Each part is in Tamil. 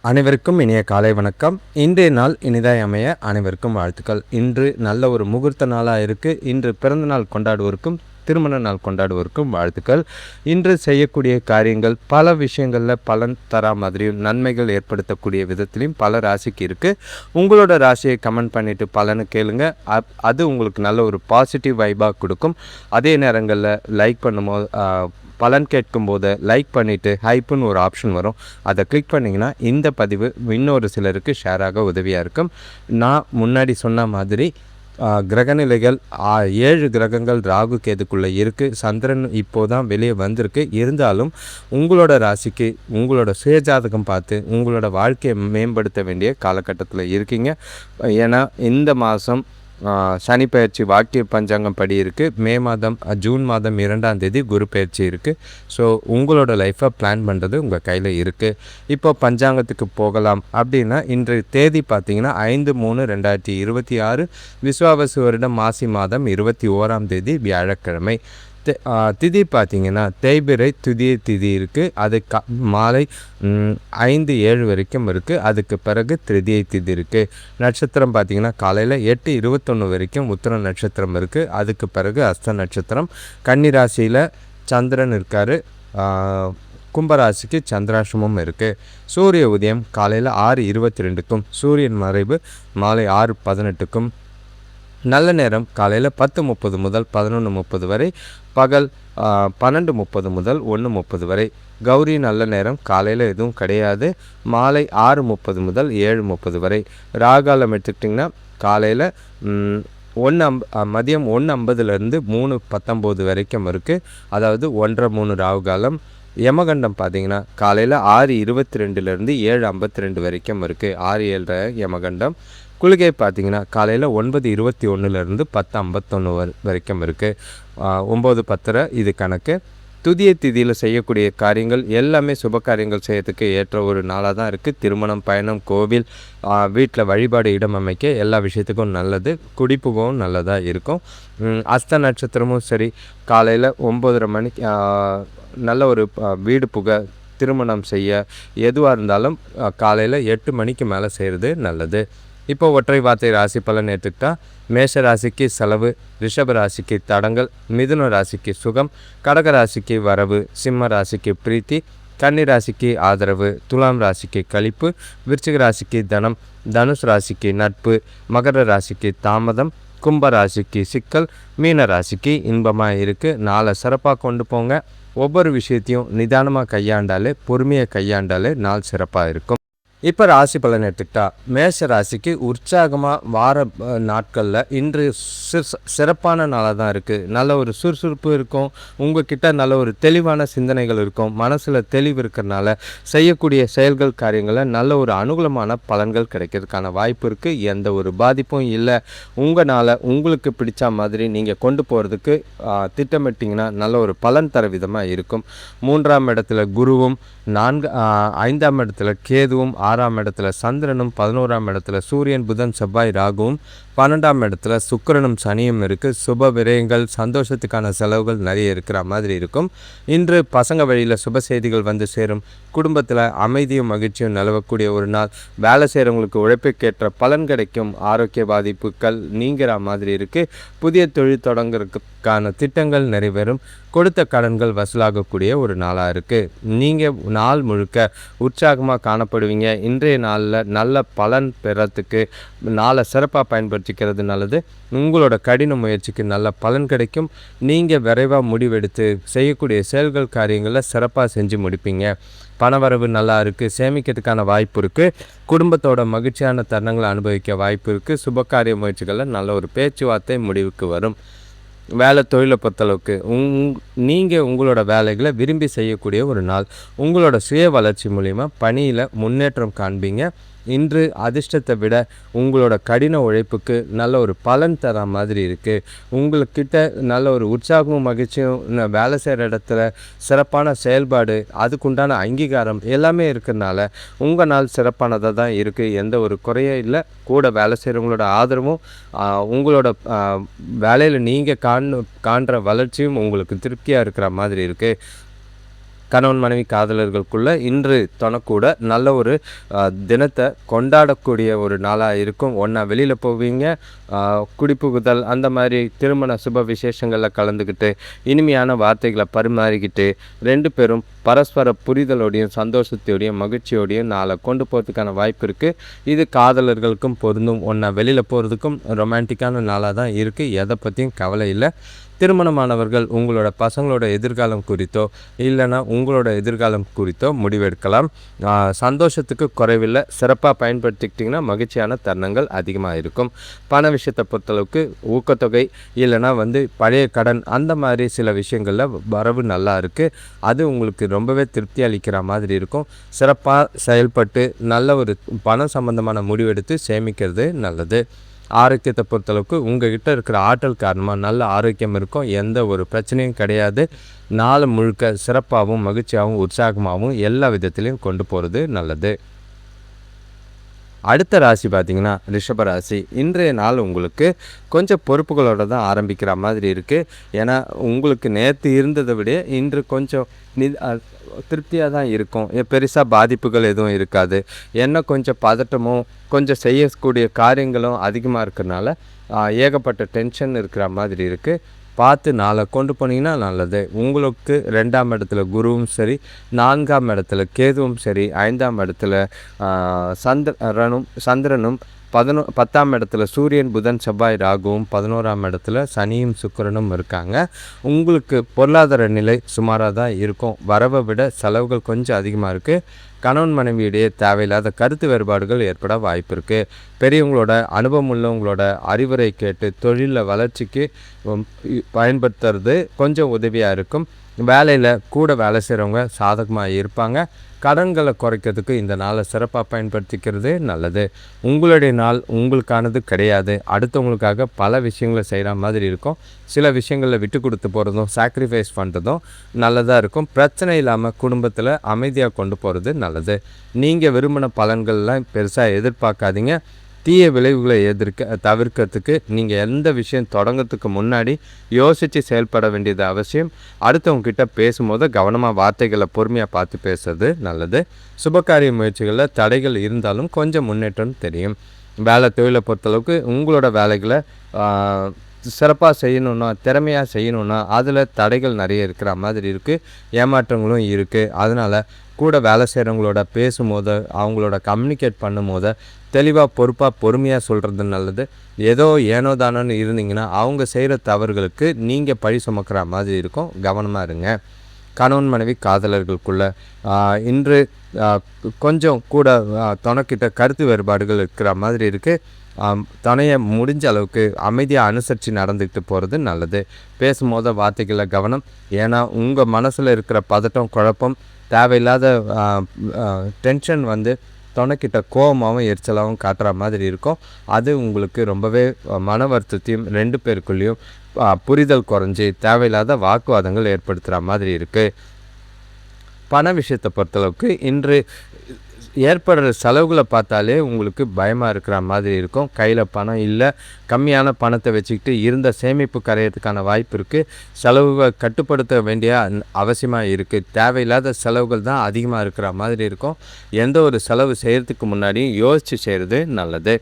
அனைவருக்கும் இனிய காலை வணக்கம். இன்றைய நாள் இனிதாய் அமைய அனைவருக்கும் வாழ்த்துக்கள். இன்று நல்ல ஒரு முகூர்த்த நாளாக இருக்குது. இன்று பிறந்த நாள் கொண்டாடுவோருக்கும் திருமண நாள் கொண்டாடுவோருக்கும் வாழ்த்துக்கள். இன்று செய்யக்கூடிய காரியங்கள் பல விஷயங்களில் பலன் தரா மாதிரியும் நன்மைகள் ஏற்படுத்தக்கூடிய விதத்திலையும் பல ராசிக்கு இருக்குது. உங்களோட ராசியை கமெண்ட் பண்ணிவிட்டு பலனை கேளுங்க. அது உங்களுக்கு நல்ல ஒரு பாசிட்டிவ் வைபாக கொடுக்கும். அதே நேரங்களில் லைக் பண்ணும்போது பலன் கேட்கும்போது லைக் பண்ணிவிட்டு ஹைப்புன்னு ஒரு ஆப்ஷன் வரும். அதை கிளிக் பண்ணிங்கன்னா இந்த பதிவு இன்னொரு சிலருக்கு ஷேராக உதவியாக இருக்கும். நான் முன்னாடி சொன்ன மாதிரி கிரகநிலைகள் 7 கிரகங்கள் ராகு கேதுக்குள்ளே இருக்குது. சந்திரன் இப்போது தான் வெளியே வந்திருக்கு. இருந்தாலும் உங்களோட ராசிக்கு உங்களோட சுயஜாதகம் பார்த்து உங்களோட வாழ்க்கையை மேம்படுத்த வேண்டிய காலகட்டத்தில் இருக்கீங்க. ஏன்னா இந்த மாதம் சனி பயிற்சி வாக்கிய பஞ்சாங்கம் படி இருக்குது. ஜூன் மாதம் 2ஆம் தேதி குரு பயிற்சி இருக்குது. ஸோ உங்களோட லைஃப்பை பிளான் பண்ணுறது உங்கள் கையில் இருக்குது. இப்போ பஞ்சாங்கத்துக்கு போகலாம் அப்படின்னா இன்றைய தேதி பார்த்திங்கன்னா 5/3/2026 விஸ்வாவசு வருடம் மாசி மாதம் 21ஆம் தேதி வியாழக்கிழமை. திதி பார்த்திங்கன்னா தேய்பிறை துதிய திதி இருக்குது. அது மாலை 5-7 வரைக்கும் இருக்குது. அதுக்கு பிறகு திருதியை திதி இருக்குது. நட்சத்திரம் பார்த்திங்கன்னா காலையில் 8:21 வரைக்கும் உத்திர நட்சத்திரம் இருக்குது. அதுக்கு பிறகு அஸ்த நட்சத்திரம். கன்னிராசியில் சந்திரன் இருக்கார். கும்பராசிக்கு சந்திராசிரமம் இருக்குது. சூரிய உதயம் காலையில் 6:22க்கும் சூரியன் மறைவு மாலை 6:18க்கும். நல்ல நேரம் காலையில் 10:30 முதல் 11:30 வரை, பகல் 12:30 முதல் 1:30 வரை. கௌரி நல்ல நேரம் காலையில் எதுவும் கிடையாது. மாலை 6:30 முதல் 7:30 வரை. ராகாலம் எடுத்துக்கிட்டிங்கன்னா காலையில் மதியம் 1:50லேருந்து 3:19 வரைக்கும் இருக்குது. அதாவது 1:30-3 ராகுகாலம். யமகண்டம் பார்த்திங்கன்னா காலையில் 6:22லேருந்து 7:52 வரைக்கும் இருக்குது. 6-7 யமகண்டம். குளிகை பார்த்திங்கன்னா காலையில் 9:21லேருந்து 10:51 வரைக்கும் இருக்குது. 9:10 இது கணக்கு. துதிய திதியில் செய்யக்கூடிய காரியங்கள் எல்லாமே சுப காரியங்கள் செய்யறதுக்கு ஏற்ற ஒரு நாளாக தான் இருக்குது. திருமணம், பயணம், கோவில், வீட்டில் வழிபாடு இடம் அமைக்க எல்லா விஷயத்துக்கும் நல்லது. குடிப்புகவும் நல்லதாக இருக்கும். அஸ்த நட்சத்திரமும் சரி காலையில் 9:30 மணிக்கு நல்ல ஒரு வீடு புக திருமணம் செய்ய எதுவாக இருந்தாலும் காலையில் 8 மணிக்கு மேலே செய்கிறது நல்லது. இப்போ ஒற்றை வார்த்தை ராசி பலன் எடுத்துக்கிட்டால் மேஷ ராசிக்கு செலவு, ரிஷப ராசிக்கு தடங்கள், மிதுன ராசிக்கு சுகம், கடக ராசிக்கு வரவு, சிம்ம ராசிக்கு பிரீத்தி, கன்னி ராசிக்கு ஆதரவு, துலாம் ராசிக்கு களிப்பு, விருச்சிக ராசிக்கு தனம், தனுஷ் ராசிக்கு நட்பு, மகர ராசிக்கு தாமதம், கும்ப ராசிக்கு சிக்கல், மீன ராசிக்கு இன்பமாக இருக்குது. நாளை சிறப்பாக கொண்டு போங்க. ஒவ்வொரு விஷயத்தையும் நிதானமாக கையாண்டாலே, பொறுமையை கையாண்டாலே நாள் சிறப்பாக இருக்கும். இப்போ ராசி பலன் எடுத்துக்கிட்டா மேஷ ராசிக்கு உற்சாகமாக வார நாட்களில் இன்று சிறப்பான நாளாக தான் இருக்குது. நல்ல ஒரு சுறுசுறுப்பு இருக்கும். உங்கள்கிட்ட நல்ல ஒரு தெளிவான சிந்தனைகள் இருக்கும். மனசில் தெளிவு இருக்கிறனால செய்யக்கூடிய செயல்கள் காரியங்களில் நல்ல ஒரு அனுகூலமான பலன்கள் கிடைக்கிறதுக்கான வாய்ப்பு இருக்குது. எந்த ஒரு பாதிப்பும் இல்லை. உங்களால் உங்களுக்கு பிடிச்ச மாதிரி நீங்கள் கொண்டு போகிறதுக்கு திட்டமிட்டிங்கன்னா நல்ல ஒரு பலன் தர விதமாக இருக்கும். 3ஆம் இடத்துல குருவும், 5ஆம் இடத்துல கேதுவும், 6ஆம் இடத்துல சந்திரனும், 11ஆம் இடத்துல சூரியன், புதன், செவ்வாய், ராகுவும், 12ஆம் இடத்துல சுக்கிரனும் சனியும் இருக்குது. சுப விரயங்கள், சந்தோஷத்துக்கான செலவுகள் நிறைய இருக்கிற மாதிரி இருக்கும். இன்று பசங்க வழியில் சுப செய்திகள் வந்து சேரும். குடும்பத்தில் அமைதியும் மகிழ்ச்சியும் நிலவக்கூடிய ஒரு நாள். வேலை செய்கிறவங்களுக்கு உழைப்புக்கேற்ற பலன் கிடைக்கும். ஆரோக்கிய பாதிப்புகள் நீங்கிற மாதிரி இருக்குது. புதிய தொழில் தொடங்குறதுக்கான திட்டங்கள் நிறைவேறும். கொடுத்த கடன்கள் வசூலாகக்கூடிய ஒரு நாளாக இருக்குது. நீங்கள் நாள் முழுக்க உற்சாகமாக காணப்படுவீங்க. இன்றைய நாளில் நல்ல பலன் பெறத்துக்கு நாளை சிறப்பாக பயன்படுத்திக்கிறது நல்லது. உங்களோட கடின முயற்சிக்கு நல்ல பலன் கிடைக்கும். நீங்கள் விரைவாக முடிவெடுத்து செய்யக்கூடிய செயல்கள் காரியங்களில் சிறப்பாக செஞ்சு முடிப்பீங்க. பணவரவு நல்லா இருக்குது. சேமிக்கிறதுக்கான வாய்ப்பு இருக்குது. குடும்பத்தோட மகிழ்ச்சியான தருணங்களை அனுபவிக்க வாய்ப்பு இருக்குது. சுபகாரிய முயற்சிகளில் நல்ல ஒரு பேச்சுவார்த்தை முடிவுக்கு வரும். வேலை தொழிலை பொறுத்தளவுக்கு நீங்கள் உங்களோட வேலைகளை விரும்பி செய்யக்கூடிய ஒரு நாள். உங்களோட சுய வளர்ச்சி மூலிமா பணியில் முன்னேற்றம் காண்பீங்க. இன்று அதிர்ஷ்டத்தை விட உங்களோட கடின உழைப்புக்கு நல்ல ஒரு பலன் தர மாதிரி இருக்குது. உங்களுக்கிட்ட நல்ல ஒரு உற்சாகமும் மகிழ்ச்சியும், வேலை செய்கிற இடத்துல சிறப்பான செயல்பாடு, அதுக்குண்டான அங்கீகாரம் எல்லாமே இருக்கிறதுனால உங்கள் நாள் சிறப்பானதாக தான் இருக்குது. எந்த ஒரு குறையும் இல்லை. கூட வேலை செய்கிறவங்களோட ஆதரவும் உங்களோட வேலையில் நீங்கள் காண்ற வளர்ச்சியும் உங்களுக்கு திருப்தியாக இருக்கிற மாதிரி இருக்குது. கணவன் மனைவி காதலர்களுக்குள்ள இன்று தொணக்கூட நல்ல ஒரு தினத்தை கொண்டாடக்கூடிய ஒரு நாளாக இருக்கும். ஒன்றா வெளியில் போவீங்க, குடிப்புகுதல் அந்த மாதிரி திருமண சுப விசேஷங்களில் கலந்துக்கிட்டு இனிமையான வார்த்தைகளை பரிமாறிக்கிட்டு 2 பேரும் பரஸ்பர புரிதலோடையும் சந்தோஷத்தோடையும் மகிழ்ச்சியோடையும் நாளை கொண்டு போகிறதுக்கான வாய்ப்பு இருக்குது. இது காதலர்களுக்கும் பொருந்தும். ஒன்றா வெளியில் போகிறதுக்கும் ரொமான்டிக்கான நாளாக தான் இருக்குது. எதை பற்றியும் கவலை இல்லை. திருமணமானவர்கள் உங்களோட பசங்களோட எதிர்காலம் குறித்தோ இல்லைன்னா உங்களோட எதிர்காலம் குறித்தோ முடிவெடுக்கலாம். சந்தோஷத்துக்கு குறைவில்லை. சிறப்பாக பயன்படுத்திக்கிட்டிங்கன்னா மகிழ்ச்சியான தருணங்கள் அதிகமாக இருக்கும். பண விஷயத்தை பொறுத்தளவுக்கு ஊக்கத்தொகை இல்லைன்னா பழைய கடன் அந்த மாதிரி சில விஷயங்களில் வரவு நல்லா இருக்குது. அது உங்களுக்கு ரொம்பவே திருப்தி அளிக்கிற மாதிரி இருக்கும். சிறப்பாக செயல்பட்டு நல்ல ஒரு பணம் சம்பந்தமான முடிவெடுத்து சேமிக்கிறது நல்லது. ஆரோக்கியத்தை பொறுத்தளவுக்கு உங்கள்கிட்ட இருக்கிற ஆற்றல் காரணமாக நல்ல ஆரோக்கியம் இருக்கும். எந்த ஒரு பிரச்சனையும் கிடையாது. நாள் முழுக்க சிறப்பாகவும் மகிழ்ச்சியாகவும் உற்சாகமாகவும் எல்லா விதத்திலையும் கொண்டு போகிறது நல்லது. அடுத்த ராசி பார்த்திங்கன்னா ரிஷப ராசி. இன்றைய நாள் உங்களுக்கு கொஞ்சம் பொறுப்புகளோடு தான் ஆரம்பிக்கிற மாதிரி இருக்குது. ஏன்னா உங்களுக்கு நேற்று இருந்ததை விட இன்று கொஞ்சம் திருப்தியாக தான் இருக்கும். பெருசாக பாதிப்புகள் எதுவும் இருக்காது. என்ன கொஞ்சம் பதட்டமும் கொஞ்சம் செய்யக்கூடிய காரியங்களும் அதிகமாக இருக்கிறனால ஏகப்பட்ட டென்ஷன் இருக்கிற மாதிரி இருக்குது. பார்த்து நாளை கொண்டு போனீங்கன்னா நல்லது. உங்களுக்கு 2ஆம் இடத்துல குருவும் சரி, 4ஆம் இடத்துல கேதுவும் சரி, 5ஆம் இடத்துல சந்திரனும் 10ஆம் இடத்துல சூரியன் புதன் செவ்வாய் ராகுவும் 11ஆம் இடத்துல சனியும் சுக்கிரனும் இருக்காங்க. உங்களுக்கு பொருளாதார நிலை சுமாராக தான் இருக்கும். வரவை விட செலவுகள் கொஞ்சம் அதிகமாக இருக்குது. கணவன் மனைவியிடையே தேவையில்லாத கருத்து வேறுபாடுகள் ஏற்பட வாய்ப்பு இருக்குது. பெரியவங்களோட அனுபவம் உள்ளவங்களோட அறிவுரை கேட்டு தொழிலில் வளர்ச்சிக்கு பயன்படுத்துறது கொஞ்சம் உதவியாக இருக்கும். வேலையில் கூட வேலை செய்கிறவங்க சாதகமாக இருப்பாங்க. கடன்களை குறைக்கிறதுக்கு இந்த நாளை சிறப்பாக பயன்படுத்திக்கிறது நல்லது. உங்களுடைய நாள் உங்களுக்கானது கிடையாது. அடுத்தவங்களுக்காக பல விஷயங்களை செய்கிற மாதிரி இருக்கும். சில விஷயங்களில் விட்டு கொடுத்து போகிறதும் சாக்ரிஃபைஸ் பண்ணுறதும் நல்லதாக இருக்கும். பிரச்சனை இல்லாமல் குடும்பத்தில் அமைதியாக கொண்டு போகிறது நல்லது. நீங்கள் விரும்பின பலன்கள்லாம் பெருசாக எதிர்பார்க்காதீங்க. தீய விளைவுகளை தவிர்க்கிறதுக்கு நீங்கள் எந்த விஷயம் தொடங்கிறதுக்கு முன்னாடி யோசித்து செயல்பட வேண்டியது அவசியம். அடுத்தவங்ககிட்ட பேசும்போது கவனமாக வார்த்தைகளை பொறுமையாக பார்த்து பேசுறது நல்லது. சுபகாரிய முயற்சிகளில் தடைகள் இருந்தாலும் கொஞ்சம் முன்னேற்றம் தெரியும். வேலை தொழிலை பொறுத்தளவுக்கு உங்களோட வேலைகளை சிறப்பாக செய்யணுன்னா, திறமையாக செய்யணுன்னா அதில் தடைகள் நிறைய இருக்கிற மாதிரி இருக்குது. ஏமாற்றங்களும் இருக்குது. அதனால் கூட வேலை செய்கிறவங்களோட பேசும்போது அவங்களோட கம்யூனிகேட் பண்ணும்போது தெளிவாக பொறுப்பாக பொறுமையாக சொல்கிறது நல்லது. ஏதோ ஏனோ தானோன்னு இருந்தீங்கன்னா அவங்க செய்கிற தவறுகளுக்கு நீங்கள் பழி சுமக்கிற மாதிரி இருக்கும். கவனமாக இருங்க. கணவன் மனைவி காதலர்களுக்குள்ள இன்று கொஞ்சம் கூட துணைக்கிட்ட கருத்து வேறுபாடுகள் இருக்கிற மாதிரி இருக்குது. துணையை முடிஞ்ச அளவுக்கு அமைதியாக அனுசரித்து நடந்துக்கிட்டு போகிறது நல்லது. பேசும்போது வார்த்தைகளில் கவனம். ஏன்னா உங்கள் மனசில் இருக்கிற பதட்டம் குழப்பம் தேவையில்லாத டென்ஷன் துணைக்கிட்ட கோபமாகவும் எரிச்சலாகவும் காட்டுற மாதிரி இருக்கும். அது உங்களுக்கு ரொம்பவே மன வருத்தத்தையும் 2 பேருக்குள்ளேயும் புரிதல் குறைஞ்சி தேவையில்லாத வாக்குவாதங்கள் ஏற்படுத்துகிற மாதிரி இருக்குது. பண விஷயத்தை பொறுத்தளவுக்கு இன்று ஏற்படுற செலவுகளை பார்த்தாலே உங்களுக்கு பயமாக இருக்கிற மாதிரி இருக்கும். கையில் பணம் இல்லை, கம்மியான பணத்தை வச்சுக்கிட்டு இருந்த சேமிப்பு கரையிறதுக்கான வாய்ப்பு இருக்குது. செலவுகளை கட்டுப்படுத்த வேண்டிய அவசியமாக இருக்குது. தேவையில்லாத செலவுகள் தான் அதிகமாக இருக்கிற மாதிரி இருக்கும். எந்த ஒரு செலவு செய்கிறதுக்கு முன்னாடியும் யோசித்து செய்கிறது நல்லது.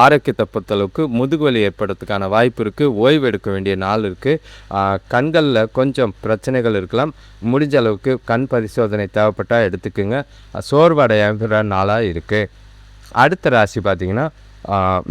ஆரோக்கியத்தை பொறுத்தளவுக்கு முதுகுவலி ஏற்படுறதுக்கான வாய்ப்பு இருக்குது. ஓய்வு எடுக்க வேண்டிய நாள் இருக்குது. கண்களில் கொஞ்சம் பிரச்சனைகள் இருக்கலாம். முடிஞ்ச அளவுக்கு கண் பரிசோதனை தேவைப்பட்டால் எடுத்துக்குங்க. சோர்வடைகிற நாளாக இருக்குது. அடுத்த ராசி பார்த்திங்கன்னா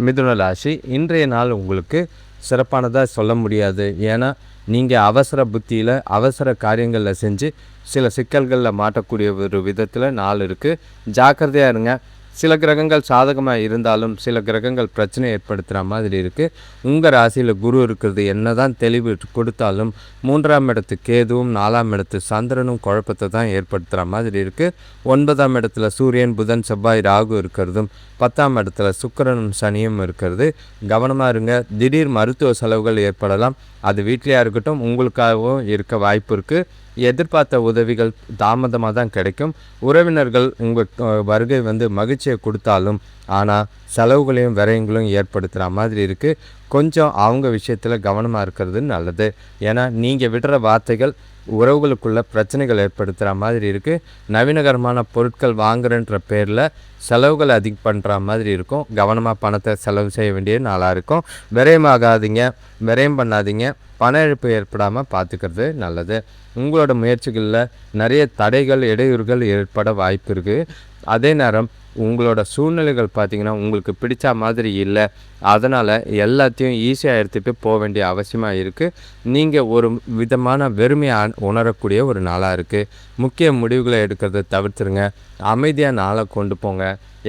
மிதுன ராசி. இன்றைய நாள் உங்களுக்கு சிறப்பானதாக சொல்ல முடியாது. ஏன்னா நீங்கள் அவசர புத்தியில் அவசர காரியங்களில் செஞ்சு சில சிக்கல்களில் மாட்டக்கூடிய ஒரு விதத்தில் நாள் இருக்குது. ஜாக்கிரதையாக இருங்க. சில கிரகங்கள் சாதகமாக இருந்தாலும் சில கிரகங்கள் பிரச்சனை ஏற்படுத்துகிற மாதிரி இருக்குது. உங்கள் ராசியில் குரு இருக்கிறது என்ன தான் தெளிவு கொடுத்தாலும் 3ஆம் இடத்து கேதுவும் 4ஆம் இடத்து சந்திரனும் குழப்பத்தை தான் ஏற்படுத்துகிற மாதிரி இருக்குது. 9ஆம் இடத்துல சூரியன் புதன் செவ்வாய் ராகு இருக்கிறதும் 10ஆம் இடத்துல சுக்கிரனும் சனியும் இருக்கிறது. கவனமாக இருங்க. திடீர் மருத்துவ செலவுகள் ஏற்படலாம். அது வீட்டிலையாக இருக்கட்டும் உங்களுக்காகவும் இருக்க வாய்ப்பு இருக்குது. எதிர்பார்த்த உதவிகள் தாமதமாக தான் கிடைக்கும். உறவினர்கள் உங்கள் வருகை மகிழ்ச்சியை கொடுத்தாலும் ஆனால் செலவுகளையும் விரயங்களையும் ஏற்படுத்துகிற மாதிரி இருக்குது. கொஞ்சம் அவங்க விஷயத்தில் கவனமாக இருக்கிறது நல்லது. ஏன்னா நீங்கள் விடுற வார்த்தைகள் உறவுகளுக்குள்ள பிரச்சனைகள் ஏற்படுத்துகிற மாதிரி இருக்குது. நவீனகரமான பொருட்கள் வாங்குறன்ற பேரில் செலவுகள் அதிகம் பண்ணுற மாதிரி இருக்கும். கவனமாக பணத்தை செலவு செய்ய வேண்டிய நாளாக இருக்கும். விரயமாகாதீங்க, விரயம் பண்ணாதீங்க. பண இழப்பு ஏற்படாமல் பார்த்துக்கிறது நல்லது. உங்களோட முயற்சிகளில் நிறைய தடைகள், இடையூறுகள் ஏற்பட வாய்ப்பு இருக்குது. அதே நேரம் உங்களோட சூழ்நிலைகள் பார்த்திங்கன்னா உங்களுக்கு பிடிச்ச மாதிரி இல்லை. அதனால் எல்லாத்தையும் ஈஸியாக எடுத்துகிட்டு போக வேண்டிய அவசியமாக இருக்குது. நீங்கள் ஒரு விதமான வெறுமையை உணரக்கூடிய ஒரு நாளாக இருக்குது. முக்கிய முடிவுகளை எடுக்கிறத தவிர்த்துருங்க. அமைதியாக நாளை கொண்டு போங்க.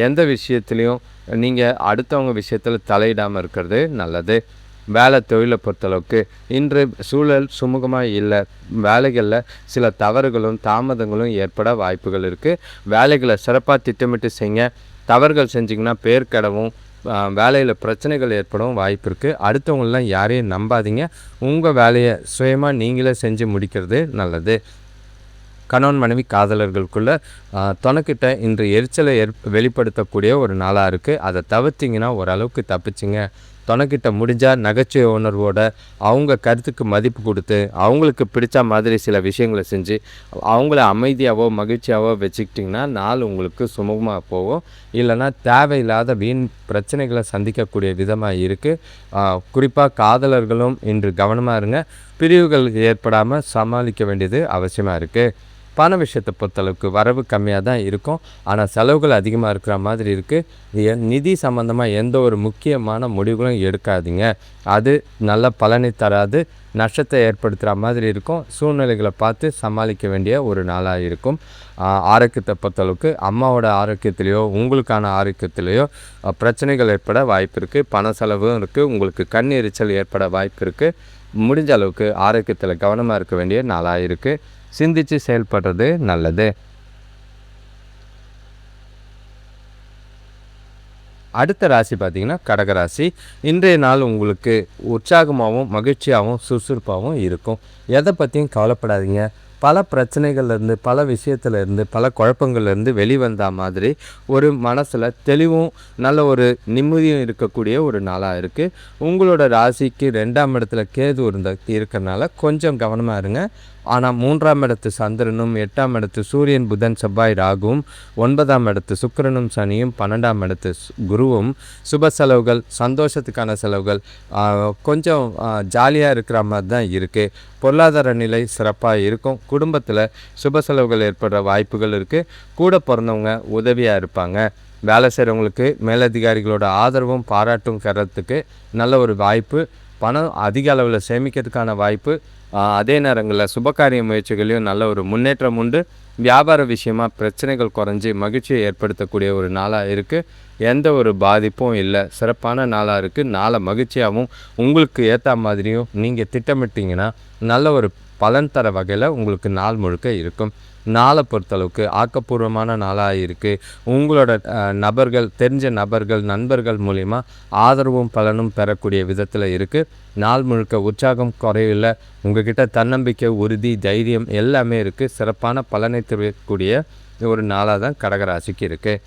எந்த விஷயத்துலையும் நீங்கள் அடுத்தவங்க விஷயத்தில் தலையிடாமல் இருக்கிறது நல்லது. வேலை தொழிலை பொறுத்தளவுக்கு இன்று சூழல் சுமூகமாக இல்லை. வேலைகளில் சில தவறுகளும் தாமதங்களும் ஏற்பட வாய்ப்புகள் இருக்குது. வேலைகளை சிறப்பாக திட்டமிட்டு செய்யுங்க. தவறுகள் செஞ்சிங்கன்னா பேர் கெடவும் வேலையில் பிரச்சனைகள் ஏற்படவும் வாய்ப்பு இருக்குது. அடுத்தவங்களெலாம் யாரையும் நம்பாதீங்க. உங்கள் வேலையை சுயமாக நீங்களே செஞ்சு முடிக்கிறது நல்லது. கணவன் மனைவி காதலர்களுக்குள்ள துணைக்கிட்ட இன்று எரிச்சலை வெளிப்படுத்தக்கூடிய ஒரு நாளாக இருக்குது. அதை தவிர்த்திங்கன்னா ஓரளவுக்கு தப்பிச்சிங்க. துணைக்கிட்ட முடிஞ்சால் நகைச்சுவை உணர்வோட அவங்க கருத்துக்கு மதிப்பு கொடுத்து அவங்களுக்கு பிடிச்ச மாதிரி சில விஷயங்களை செஞ்சு அவங்கள அமைதியாகவோ மகிழ்ச்சியாகவோ வச்சுக்கிட்டிங்கன்னா நாள் உங்களுக்கு சுமூகமாக போகும். இல்லைனா தேவையில்லாத வீண் பிரச்சனைகளை சந்திக்கக்கூடிய விதமாக இருக்குது. குறிப்பாக காதலர்களும் இன்று கவனமாக இருங்க. பிரிவுகள் ஏற்படாமல் சமாளிக்க வேண்டியது அவசியமாக இருக்குது. பண விஷயத்தை பொறுத்தளவுக்கு வரவு கம்மியாக தான் இருக்கும். ஆனால் செலவுகள் அதிகமாக இருக்கிற மாதிரி இருக்குது. நிதி சம்மந்தமாக எந்த ஒரு முக்கியமான முடிவுகளும் எடுக்காதீங்க. அது நல்ல பலனை தராது, நஷ்டத்தை ஏற்படுத்துகிற மாதிரி இருக்கும். சூழ்நிலைகளை பார்த்து சமாளிக்க வேண்டிய ஒரு நாளாக இருக்கும். ஆரோக்கியத்தை பொறுத்தளவுக்கு அம்மாவோட ஆரோக்கியத்திலையோ உங்களுக்கான ஆரோக்கியத்திலையோ பிரச்சனைகள் ஏற்பட வாய்ப்பு இருக்குது. பண செலவும் இருக்குது. உங்களுக்கு கண் எரிச்சல் ஏற்பட வாய்ப்பு இருக்குது. முடிஞ்ச அளவுக்கு ஆரோக்கியத்தில் கவனமாக இருக்க வேண்டிய நாளாக இருக்குது. சிந்தித்து செயல்படுறது நல்லது. அடுத்த ராசி பார்த்திங்கன்னா கடகராசி. இன்றைய நாள் உங்களுக்கு உற்சாகமாகவும் மகிழ்ச்சியாகவும் சுறுசுறுப்பாகவும் இருக்கும். எதை பற்றியும் கவலைப்படாதீங்க. பல பிரச்சனைகள்லேருந்து, பல விஷயத்துலேருந்து, பல குழப்பங்கள்லேருந்து வெளிவந்த மாதிரி ஒரு மனசில் தெளிவும் நல்ல ஒரு நிம்மதியும் இருக்கக்கூடிய ஒரு நாளாக இருக்குது. உங்களோட ராசிக்கு 2ஆம் இடத்துல கேது இருக்கிறனால கொஞ்சம் கவனமாக இருங்க. ஆனால் 3ஆம் இடத்து சந்திரனும் 8ஆம் இடத்து சூரியன் புதன் செவ்வாய் ராகுவும் 9ஆம் இடத்து சுக்கிரனும் சனியும் 12ஆம் இடத்து குருவும் சுப செலவுகள், சந்தோஷத்துக்கான செலவுகள், கொஞ்சம் ஜாலியாக இருக்கிற மாதிரி தான் இருக்குது. பொருளாதார நிலை சிறப்பாக இருக்கும். குடும்பத்தில் சுப செலவுகள் ஏற்படுற வாய்ப்புகள் இருக்குது. கூட பிறந்தவங்க உதவியாக இருப்பாங்க. வேலை செய்கிறவங்களுக்கு மேலதிகாரிகளோட ஆதரவும் பாராட்டும் பெறத்துக்கு நல்ல ஒரு வாய்ப்பு. பணம் அதிக அளவில் சேமிக்கிறதுக்கான வாய்ப்பு. அதே நேரங்களில் சுபகாரிய முயற்சிகளையும் நல்ல ஒரு முன்னேற்றம் உண்டு. வியாபார விஷயமாக பிரச்சனைகள் குறைஞ்சி மகிழ்ச்சியை ஏற்படுத்தக்கூடிய ஒரு நாளாக இருக்குது. எந்த ஒரு பாதிப்பும் இல்லை. சிறப்பான நாளாக இருக்குது. நாளை மகிழ்ச்சியாகவும் உங்களுக்கு ஏற்ற மாதிரியும் நீங்கள் திட்டமிட்டிங்கன்னா நல்ல ஒரு பலன் தர வகையில் உங்களுக்கு நாள் முழுக்க இருக்கும். நாளை பொறுத்தளவுக்கு ஆக்கப்பூர்வமான நாளாக இருக்குது. உங்களோட நபர்கள், தெரிஞ்ச நபர்கள், நண்பர்கள் மூலிமா ஆதரவும் பலனும் பெறக்கூடிய விதத்தில் இருக்குது. நாள் முழுக்க உற்சாகம் குறையில்லை. உங்கள்கிட்ட தன்னம்பிக்கை, உறுதி, தைரியம் எல்லாமே இருக்குது. சிறப்பான பலனை தரக்கூடிய ஒரு நாளாக தான் கடகராசிக்கு இருக்குது.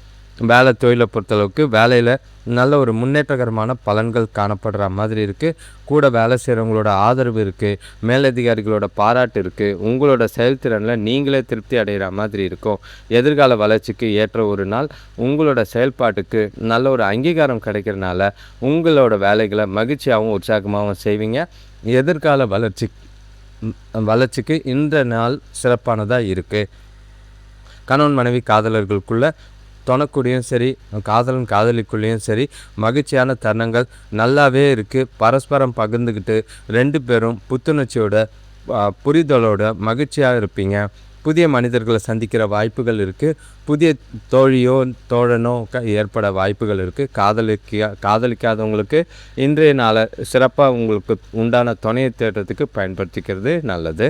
வேலை தொழிலை பொறுத்தளவுக்கு வேலையில் நல்ல ஒரு முன்னேற்றகரமான பலன்கள் காணப்படுற மாதிரி இருக்குது. கூட வேலை செய்கிறவங்களோட ஆதரவு இருக்குது. மேலதிகாரிகளோட பாராட்டு இருக்குது. உங்களோட செயல்திறனில் நீங்களே திருப்தி அடைகிற மாதிரி இருக்கும். எதிர்கால வளர்ச்சிக்கு ஏற்ற ஒரு நாள். உங்களோட செயல்பாட்டுக்கு நல்ல ஒரு அங்கீகாரம் கிடைக்கிறனால உங்களோட வேலைகளை மகிழ்ச்சியாகவும் உற்சாகமாகவும் செய்வீங்க. எதிர்கால வளர்ச்சிக்கு இந்த நாள் சிறப்பானதாக இருக்குது. கணவன் மனைவி காதலர்களுக்குள்ள துணைக்கூடியும் சரி, காதலன் காதலிக்குள்ளேயும் சரி மகிழ்ச்சியான தருணங்கள் நல்லாவே இருக்குது. பரஸ்பரம் பகிர்ந்துக்கிட்டு 2 பேரும் புத்துணர்ச்சியோட புரிதலோட மகிழ்ச்சியாக இருப்பீங்க. புதிய மனிதர்களை சந்திக்கிற வாய்ப்புகள் இருக்குது. புதிய தோழியோ தோழனோ ஏற்பட வாய்ப்புகள் இருக்குது. காதலிக்காதவங்களுக்கு இன்றைய நாளை சிறப்பாக உங்களுக்கு உண்டான துணையை தேடுறதுக்கு பயன்படுத்திக்கிறது நல்லது.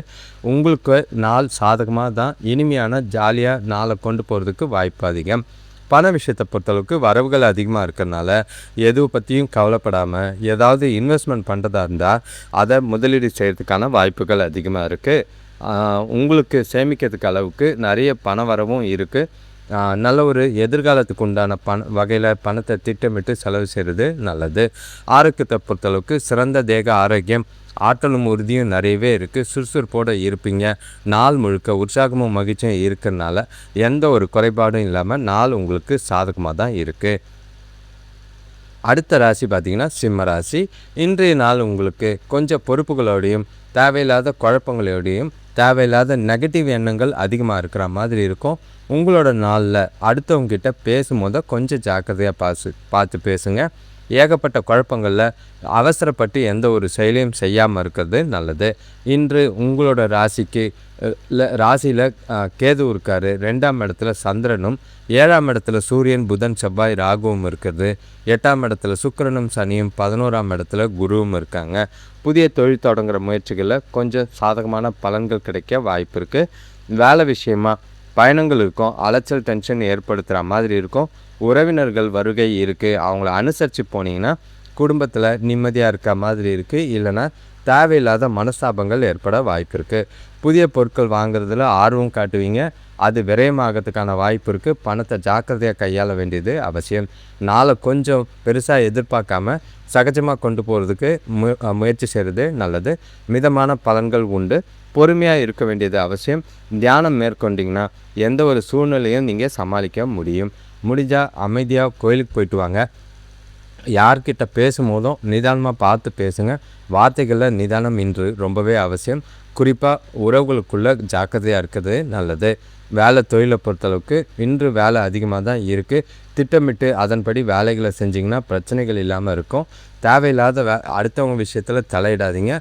உங்களுக்கு நாள் சாதகமாக தான், இனிமையான ஜாலியாக நாளை கொண்டு போகிறதுக்கு வாய்ப்பு அதிகம். பண விஷயத்தை பொறுத்தளவுக்கு வரவுகள் அதிகமாக இருக்கிறதுனால எது பற்றியும் கவலைப்படாமல் ஏதாவது இன்வெஸ்ட்மெண்ட் பண்ணுறதா இருந்தால் அதை முதலீடு செய்கிறதுக்கான வாய்ப்புகள் அதிகமாக இருக்குது. உங்களுக்கு சேமிக்கிறதுக்கு அளவுக்கு நிறைய பண வரவும் இருக்குது. நல்ல ஒரு எதிர்காலத்துக்கு உண்டான வகையில் பணத்தை திட்டமிட்டு செலவு செய்கிறது நல்லது. ஆரோக்கியத்தை பொறுத்தளவுக்கு சிறந்த தேக ஆரோக்கியம், ஆற்றலும் உறுதியும் நிறையவே இருக்குது. சுறுசுறுப்போடு இருப்பீங்க. நாள் முழுக்க உற்சாகமும் மகிழ்ச்சியும் இருக்கிறனால எந்த ஒரு குறைபாடும் இல்லாமல் நாள் உங்களுக்கு சாதகமாக தான் இருக்குது. அடுத்த ராசி பார்த்திங்கன்னா சிம்ம ராசி. இன்றைய நாள் உங்களுக்கு கொஞ்சம் பொறுப்புகளோடையும் தேவையில்லாத குழப்பங்களோடையும் தேவையில்லாத நெகட்டிவ் எண்ணங்கள் அதிகமாக இருக்கிற மாதிரி இருக்கும். உங்களோட நாளில் அடுத்தவங்ககிட்ட பேசும்போது கொஞ்சம் ஜாக்கிரதையாக பார்த்து பேசுங்க. ஏகப்பட்ட குழப்பங்களில் அவசரப்பட்டு எந்த ஒரு செயலையும் செய்யாமல் இருக்கிறது நல்லது. இன்று உங்களோட ராசியில் கேது இருக்கார். 2ஆம் இடத்துல சந்திரனும், 7ஆம் இடத்துல சூரியன், புதன், செவ்வாய், ராகுவும் இருக்கிறது. 8ஆம் இடத்துல சுக்கிரனும் சனியும், 11ஆம் இடத்துல குருவும் இருக்காங்க. புதிய தொழில் தொடங்குகிற முயற்சிகளில் கொஞ்சம் சாதகமான பலன்கள் கிடைக்க வாய்ப்பு இருக்குது. வேலை விஷயமா பயணங்கள் இருக்கும். அலைச்சல் டென்ஷன் ஏற்படுத்துகிற மாதிரி இருக்கும். உறவினர்கள் வருகை இருக்குது. அவங்கள அனுசரித்து போனீங்கன்னா குடும்பத்தில் நிம்மதியாக இருக்க மாதிரி இருக்குது. இல்லைன்னா தேவையில்லாத மனஸ்தாபங்கள் ஏற்பட வாய்ப்பு இருக்குது. புதிய பொருட்கள் வாங்குறதுல ஆர்வம் காட்டுவீங்க. அது விரயமாகிறதுக்கான வாய்ப்பு இருக்குது. பணத்தை ஜாக்கிரதையாக கையாள வேண்டியது அவசியம். நாளை கொஞ்சம் பெருசாக எதிர்பார்க்காம சகஜமாக கொண்டு போகிறதுக்கு முயற்சி செய்கிறது நல்லது. மிதமான பலன்கள் உண்டு. பொறுமையாக இருக்க வேண்டியது அவசியம். தியானம் மேற்கொண்டிங்கன்னா எந்த ஒரு சூழ்நிலையும் நீங்கள் சமாளிக்க முடியும். முடிஞ்சால் அமைதியாக கோயிலுக்கு போயிட்டு வாங்க. யார்கிட்ட பேசும்போதும் நிதானமாக பார்த்து பேசுங்க. வார்த்தைகளில் நிதானம் இன்று ரொம்பவே அவசியம். குறிப்பாக உறவுகளுக்குள்ளே ஜாக்கிரதையாக இருக்கிறது நல்லது. வேலை தொழிலை பொறுத்தளவுக்கு இன்று வேலை அதிகமாக தான் இருக்குது. திட்டமிட்டு அதன்படி வேலைகளை செஞ்சிங்கன்னா பிரச்சனைகள் இல்லாமல் இருக்கும். தேவையில்லாத அடுத்தவங்க விஷயத்தில் தலையிடாதீங்க.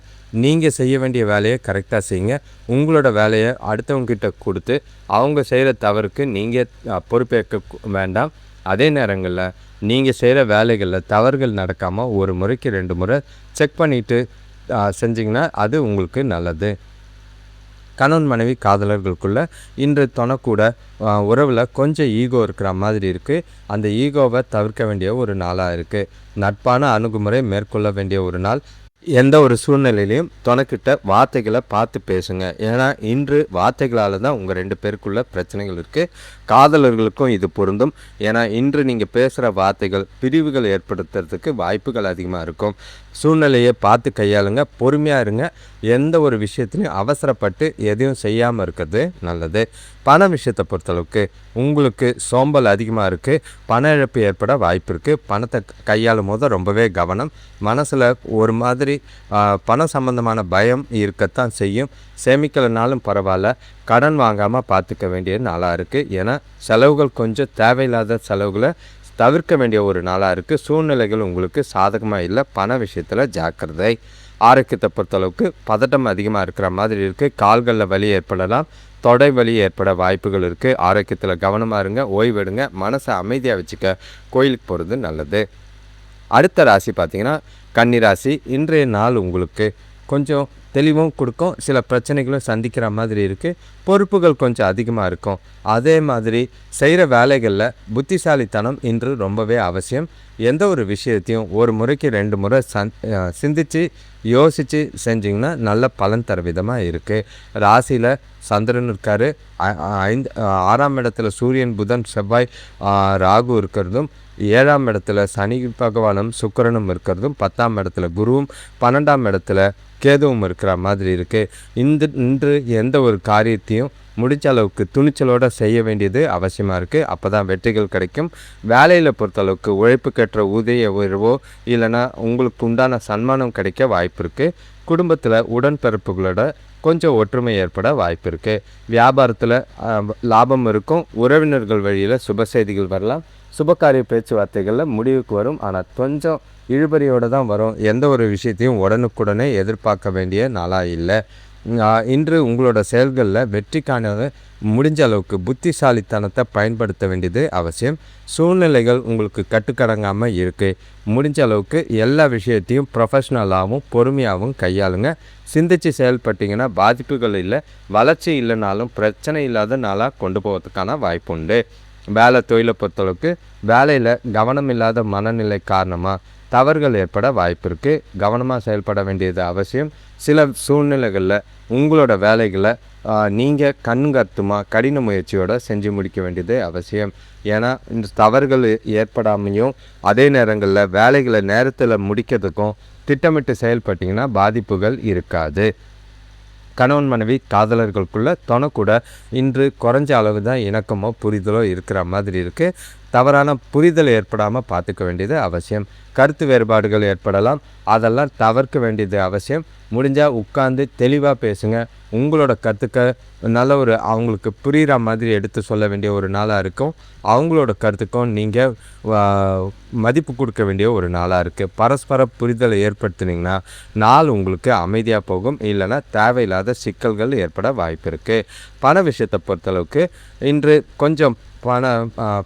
நீங்கள் செய்ய வேண்டிய வேலையை கரெக்டாக செய்யுங்க. உங்களோட வேலையை அடுத்தவங்ககிட்ட கொடுத்து அவங்க செய்கிற தவறுக்கு நீங்கள் பொறுப்பேற்க வேண்டாம். அதே நேரங்களில் நீங்கள் செய்கிற வேலைகளில் தவறுகள் நடக்காமல் ஒரு முறைக்கு 2 முறை செக் பண்ணிவிட்டு செஞ்சிங்கன்னா அது உங்களுக்கு நல்லது. கணவன் மனைவி காதலர்களுக்குள்ள இன்று தொணக்கூட உறவில் கொஞ்சம் ஈகோ இருக்கிற மாதிரி இருக்குது. அந்த ஈகோவை தவிர்க்க வேண்டிய ஒரு நாளாக இருக்குது. நட்பான அணுகுமுறை மேற்கொள்ள வேண்டிய ஒரு நாள். எந்த ஒரு சூழ்நிலையிலையும் தொணக்கிட்ட வார்த்தைகளை பார்த்து பேசுங்க. ஏன்னா இன்று வார்த்தைகளால் தான் உங்கள் 2 பேருக்குள்ள பிரச்சனைகள் இருக்குது. காதலர்களுக்கும் இது பொருந்தும். ஏன்னா இன்று நீங்கள் பேசுகிற வார்த்தைகள் பிரிவுகள் ஏற்படுத்துறதுக்கு வாய்ப்புகள் அதிகமாக இருக்கும். சூழ்நிலையை பார்த்து கையாளுங்க. பொறுமையாக இருங்க. எந்த ஒரு விஷயத்துலையும் அவசரப்பட்டு எதையும் செய்யாமல் இருக்கிறது நல்லது. பண விஷயத்தை பொறுத்தளவுக்கு உங்களுக்கு சோம்பல் அதிகமாக இருக்குது. பண இழப்பு ஏற்பட வாய்ப்பு இருக்குது. பணத்தை கையாளும் போது ரொம்பவே கவனம். மனசில் ஒரு மாதிரி பணம் சம்பந்தமான பயம் இருக்கத்தான் செய்யும். சேமிக்கலைனாலும் பரவாயில்ல, கடன் வாங்காமல் பார்த்துக்க வேண்டிய நாளாக இருக்குது. ஏன்னா செலவுகள் கொஞ்சம் தேவையில்லாத செலவுகளை தவிர்க்க வேண்டிய ஒரு நாளாக இருக்குது. சூழ்நிலைகள் உங்களுக்கு சாதகமாக இல்லை. பண விஷயத்தில் ஜாக்கிரதை. ஆரோக்கியத்தை பொறுத்தளவுக்கு பதட்டம் அதிகமாக இருக்கிற மாதிரி இருக்குது. கால்களில் வலி ஏற்படலாம். தொடை வலி ஏற்பட வாய்ப்புகள் இருக்குது. ஆரோக்கியத்தில் கவனமாக இருங்க. ஓய்வெடுங்க. மனசை அமைதியாக வச்சுக்க கோயிலுக்கு போகிறது நல்லது. அடுத்த ராசி பார்த்திங்கன்னா கன்னி ராசி. இன்றைய நாள் உங்களுக்கு கொஞ்சம் தெளிவும் கொடுக்கும். சில பிரச்சனைகளும் சந்திக்கிற மாதிரி இருக்குது. பொறுப்புகள் கொஞ்சம் அதிகமாக இருக்கும். அதே மாதிரி செய்கிற வேலைகளில் புத்திசாலித்தனம் இன்று ரொம்பவே அவசியம். எந்த ஒரு விஷயத்தையும் ஒரு முறைக்கு 2 முறை சிந்தித்து யோசித்து செஞ்சிங்கன்னா நல்ல பலன் தர விதமாக இருக்குது. ராசியில் சந்திரன் இருக்கார். 6ஆம் இடத்துல சூரியன், புதன், செவ்வாய், ராகு இருக்கிறதும், 7ஆம் இடத்துல சனி பகவானும் சுக்கிரனும் இருக்கிறதும், 10ஆம் இடத்துல குருவும், 12ஆம் இடத்துல கேதுவும் இருக்கிற மாதிரி இருக்குது. இன்று எந்த ஒரு காரியத்தையும் முடிஞ்ச அளவுக்கு துணிச்சலோடு செய்ய வேண்டியது அவசியமாக இருக்குது. அப்போ தான் வெற்றிகள் கிடைக்கும். வேலையில் பொறுத்தளவுக்கு உழைப்புக்கேற்ற ஊதிய உயர்வோ இல்லைன்னா உங்களுக்கு உண்டான சன்மானம் கிடைக்க வாய்ப்பு இருக்குது. குடும்பத்தில் உடன்பிறப்புகளோட கொஞ்சம் ஒற்றுமை ஏற்பட வாய்ப்பு இருக்குது. வியாபாரத்தில் லாபம் இருக்கும். உறவினர்கள் வழியில் சுப செய்திகள் வரலாம். சுபகாரிய பேச்சுவார்த்தைகளில் முடிவுக்கு வரும். ஆனால் கொஞ்சம் இழுபறியோடு தான் வரும். எந்த ஒரு விஷயத்தையும் உடனுக்குடனே எதிர்பார்க்க வேண்டிய நாளாக இல்லை. இன்று உங்களோட செயல்களில் வெற்றிக்கான முடிஞ்ச அளவுக்கு புத்திசாலித்தனத்தை பயன்படுத்த வேண்டியது அவசியம். சூழ்நிலைகள் உங்களுக்கு கட்டுக்கடங்காமல் இருக்குது. முடிஞ்ச அளவுக்கு எல்லா விஷயத்தையும் ப்ரொஃபஷ்னலாகவும் பொறுமையாகவும் கையாளுங்க. சிந்தித்து செயல்பட்டிங்கன்னா பாதிப்புகள் இல்லை. வளர்ச்சி இல்லைனாலும் பிரச்சனை இல்லாத நாளாக கொண்டு போகிறதுக்கான வாய்ப்பு உண்டு. வேலை தொழிலை பொறுத்தளவுக்கு வேலையில் கவனம் இல்லாத மனநிலை காரணமாக தவறுகள் ஏற்பட வாய்ப்பு இருக்குது. கவனமாக செயல்பட வேண்டியது அவசியம். சில சூழ்நிலைகளில் உங்களோட வேலைகளை நீங்கள் கண்கருத்துமாக கடின முயற்சியோடு செஞ்சு முடிக்க வேண்டியது அவசியம். ஏன்னா இந்த தவறுகள் ஏற்படாமையும் அதே நேரங்களில் வேலைகளை நேரத்தில் முடிக்கிறதுக்கும் திட்டமிட்டு செயல்பட்டிங்கன்னா பாதிப்புகள் இருக்காது. கணவன் மனைவி காதலர்களுக்குள்ள தொணக்கூட இன்று குறைஞ்ச அளவு தான் இணக்கமோ புரிதலோ இருக்கிற மாதிரி இருக்குது. தவறான புரிதல் ஏற்படாமல் பார்த்துக்க வேண்டியது அவசியம். கருத்து வேறுபாடுகள் ஏற்படலாம், அதெல்லாம் தவிர்க்க வேண்டியது அவசியம். முடிஞ்சால் உட்காந்து தெளிவாக பேசுங்க. உங்களோட கருத்துக்க நல்ல ஒரு அவங்களுக்கு புரிகிற மாதிரி எடுத்து சொல்ல வேண்டிய ஒரு நாளாக இருக்கும். அவங்களோட கருத்துக்கும் நீங்கள் மதிப்பு கொடுக்க வேண்டிய ஒரு நாளாக இருக்குது. பரஸ்பர புரிதலை ஏற்படுத்தினீங்கன்னா நாள் உங்களுக்கு அமைதியாக போகும். இல்லைன்னா தேவையில்லாத சிக்கல்கள் ஏற்பட வாய்ப்பு இருக்குது. பண விஷயத்தை பொறுத்தளவுக்கு இன்று கொஞ்சம்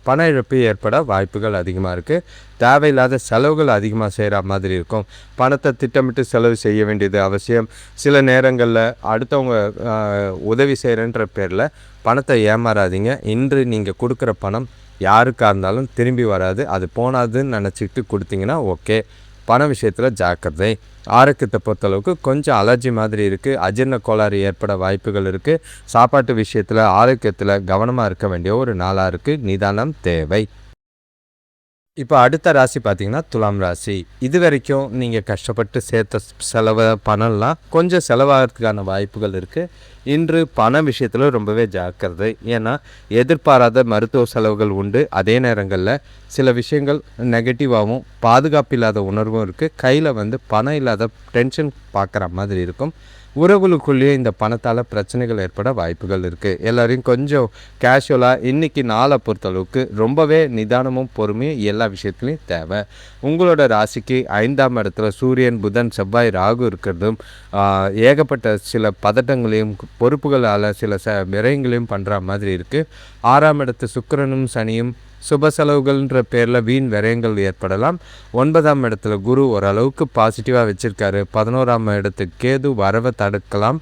பண இழப்பு ஏற்பட வாய்ப்புகள் அதிகமாக இருக்குது. தேவையில்லாத செலவுகள் அதிகமாக செய்கிற மாதிரி இருக்கும். பணத்தை திட்டமிட்டு செலவு செய்ய வேண்டியது அவசியம். சில நேரங்களில் அடுத்தவங்க உதவி செய்கிறன்ற பேரில் பணத்தை ஏமாறாதீங்க. இன்று நீங்கள் கொடுக்குற பணம் யாருக்காக இருந்தாலும் திரும்பி வராது. அது போனாதுன்னு நினச்சிக்கிட்டு கொடுத்தீங்கன்னா ஓகே. பண விஷயத்தில் ஜாக்கிரதை. ஆரோக்கியத்தை பொறுத்தளவுக்கு கொஞ்சம் அலர்ஜி மாதிரி இருக்குது. அஜீரண கோளாறு ஏற்பட வாய்ப்புகள் இருக்குது. சாப்பாட்டு விஷயத்தில் ஆரோக்கியத்தில் கவனமாக இருக்க வேண்டிய ஒரு நாளாக இருக்குது. நிதானம் தேவை. இப்போ அடுத்த ராசி பார்த்திங்கன்னா துலாம் ராசி. இது வரைக்கும் நீங்கள் கஷ்டப்பட்டு சேர்த்த பணம்லாம் கொஞ்சம் செலவாகிறதுக்கான வாய்ப்புகள் இருக்குது. இன்று பண விஷயத்தில் ரொம்பவே ஜாக்கிரதை. ஏன்னா எதிர்பாராத மருத்துவ செலவுகள் உண்டு. அதே நேரங்களில் சில விஷயங்கள் நெகட்டிவாகவும் பாதுகாப்பு இல்லாத உணர்வும் இருக்குது. கையில் பணம் இல்லாத டென்ஷன் பார்க்குற மாதிரி இருக்கும். உறவுகளுக்குள்ளேயே இந்த பணத்தால் பிரச்சனைகள் ஏற்பட வாய்ப்புகள் இருக்குது. எல்லோரையும் கொஞ்சம் கேஷுவலாக இன்றைக்கி நாளை பொறுத்தளவுக்கு ரொம்பவே நிதானமும் பொறுமையும் எல்லா விஷயத்துலையும் தேவை. உங்களோட ராசிக்கு 5ஆம் இடத்துல சூரியன், புதன், செவ்வாய், ராகு இருக்கிறதும் ஏகப்பட்ட சில பதட்டங்களையும் பொறுப்புகளால் சில விரயங்களையும் பண்ணுற மாதிரி இருக்குது. 6ஆம் இடத்து சுக்கிரனும் சனியும் சுப செலவுகள்ன்ற பேரில் வீண் விரயங்கள் ஏற்படலாம். 9ஆம் இடத்துல குரு ஓரளவுக்கு பாசிட்டிவாக வச்சுருக்காரு. 11ஆம் இடத்துக்கு கேது வரவை தடுக்கலாம்.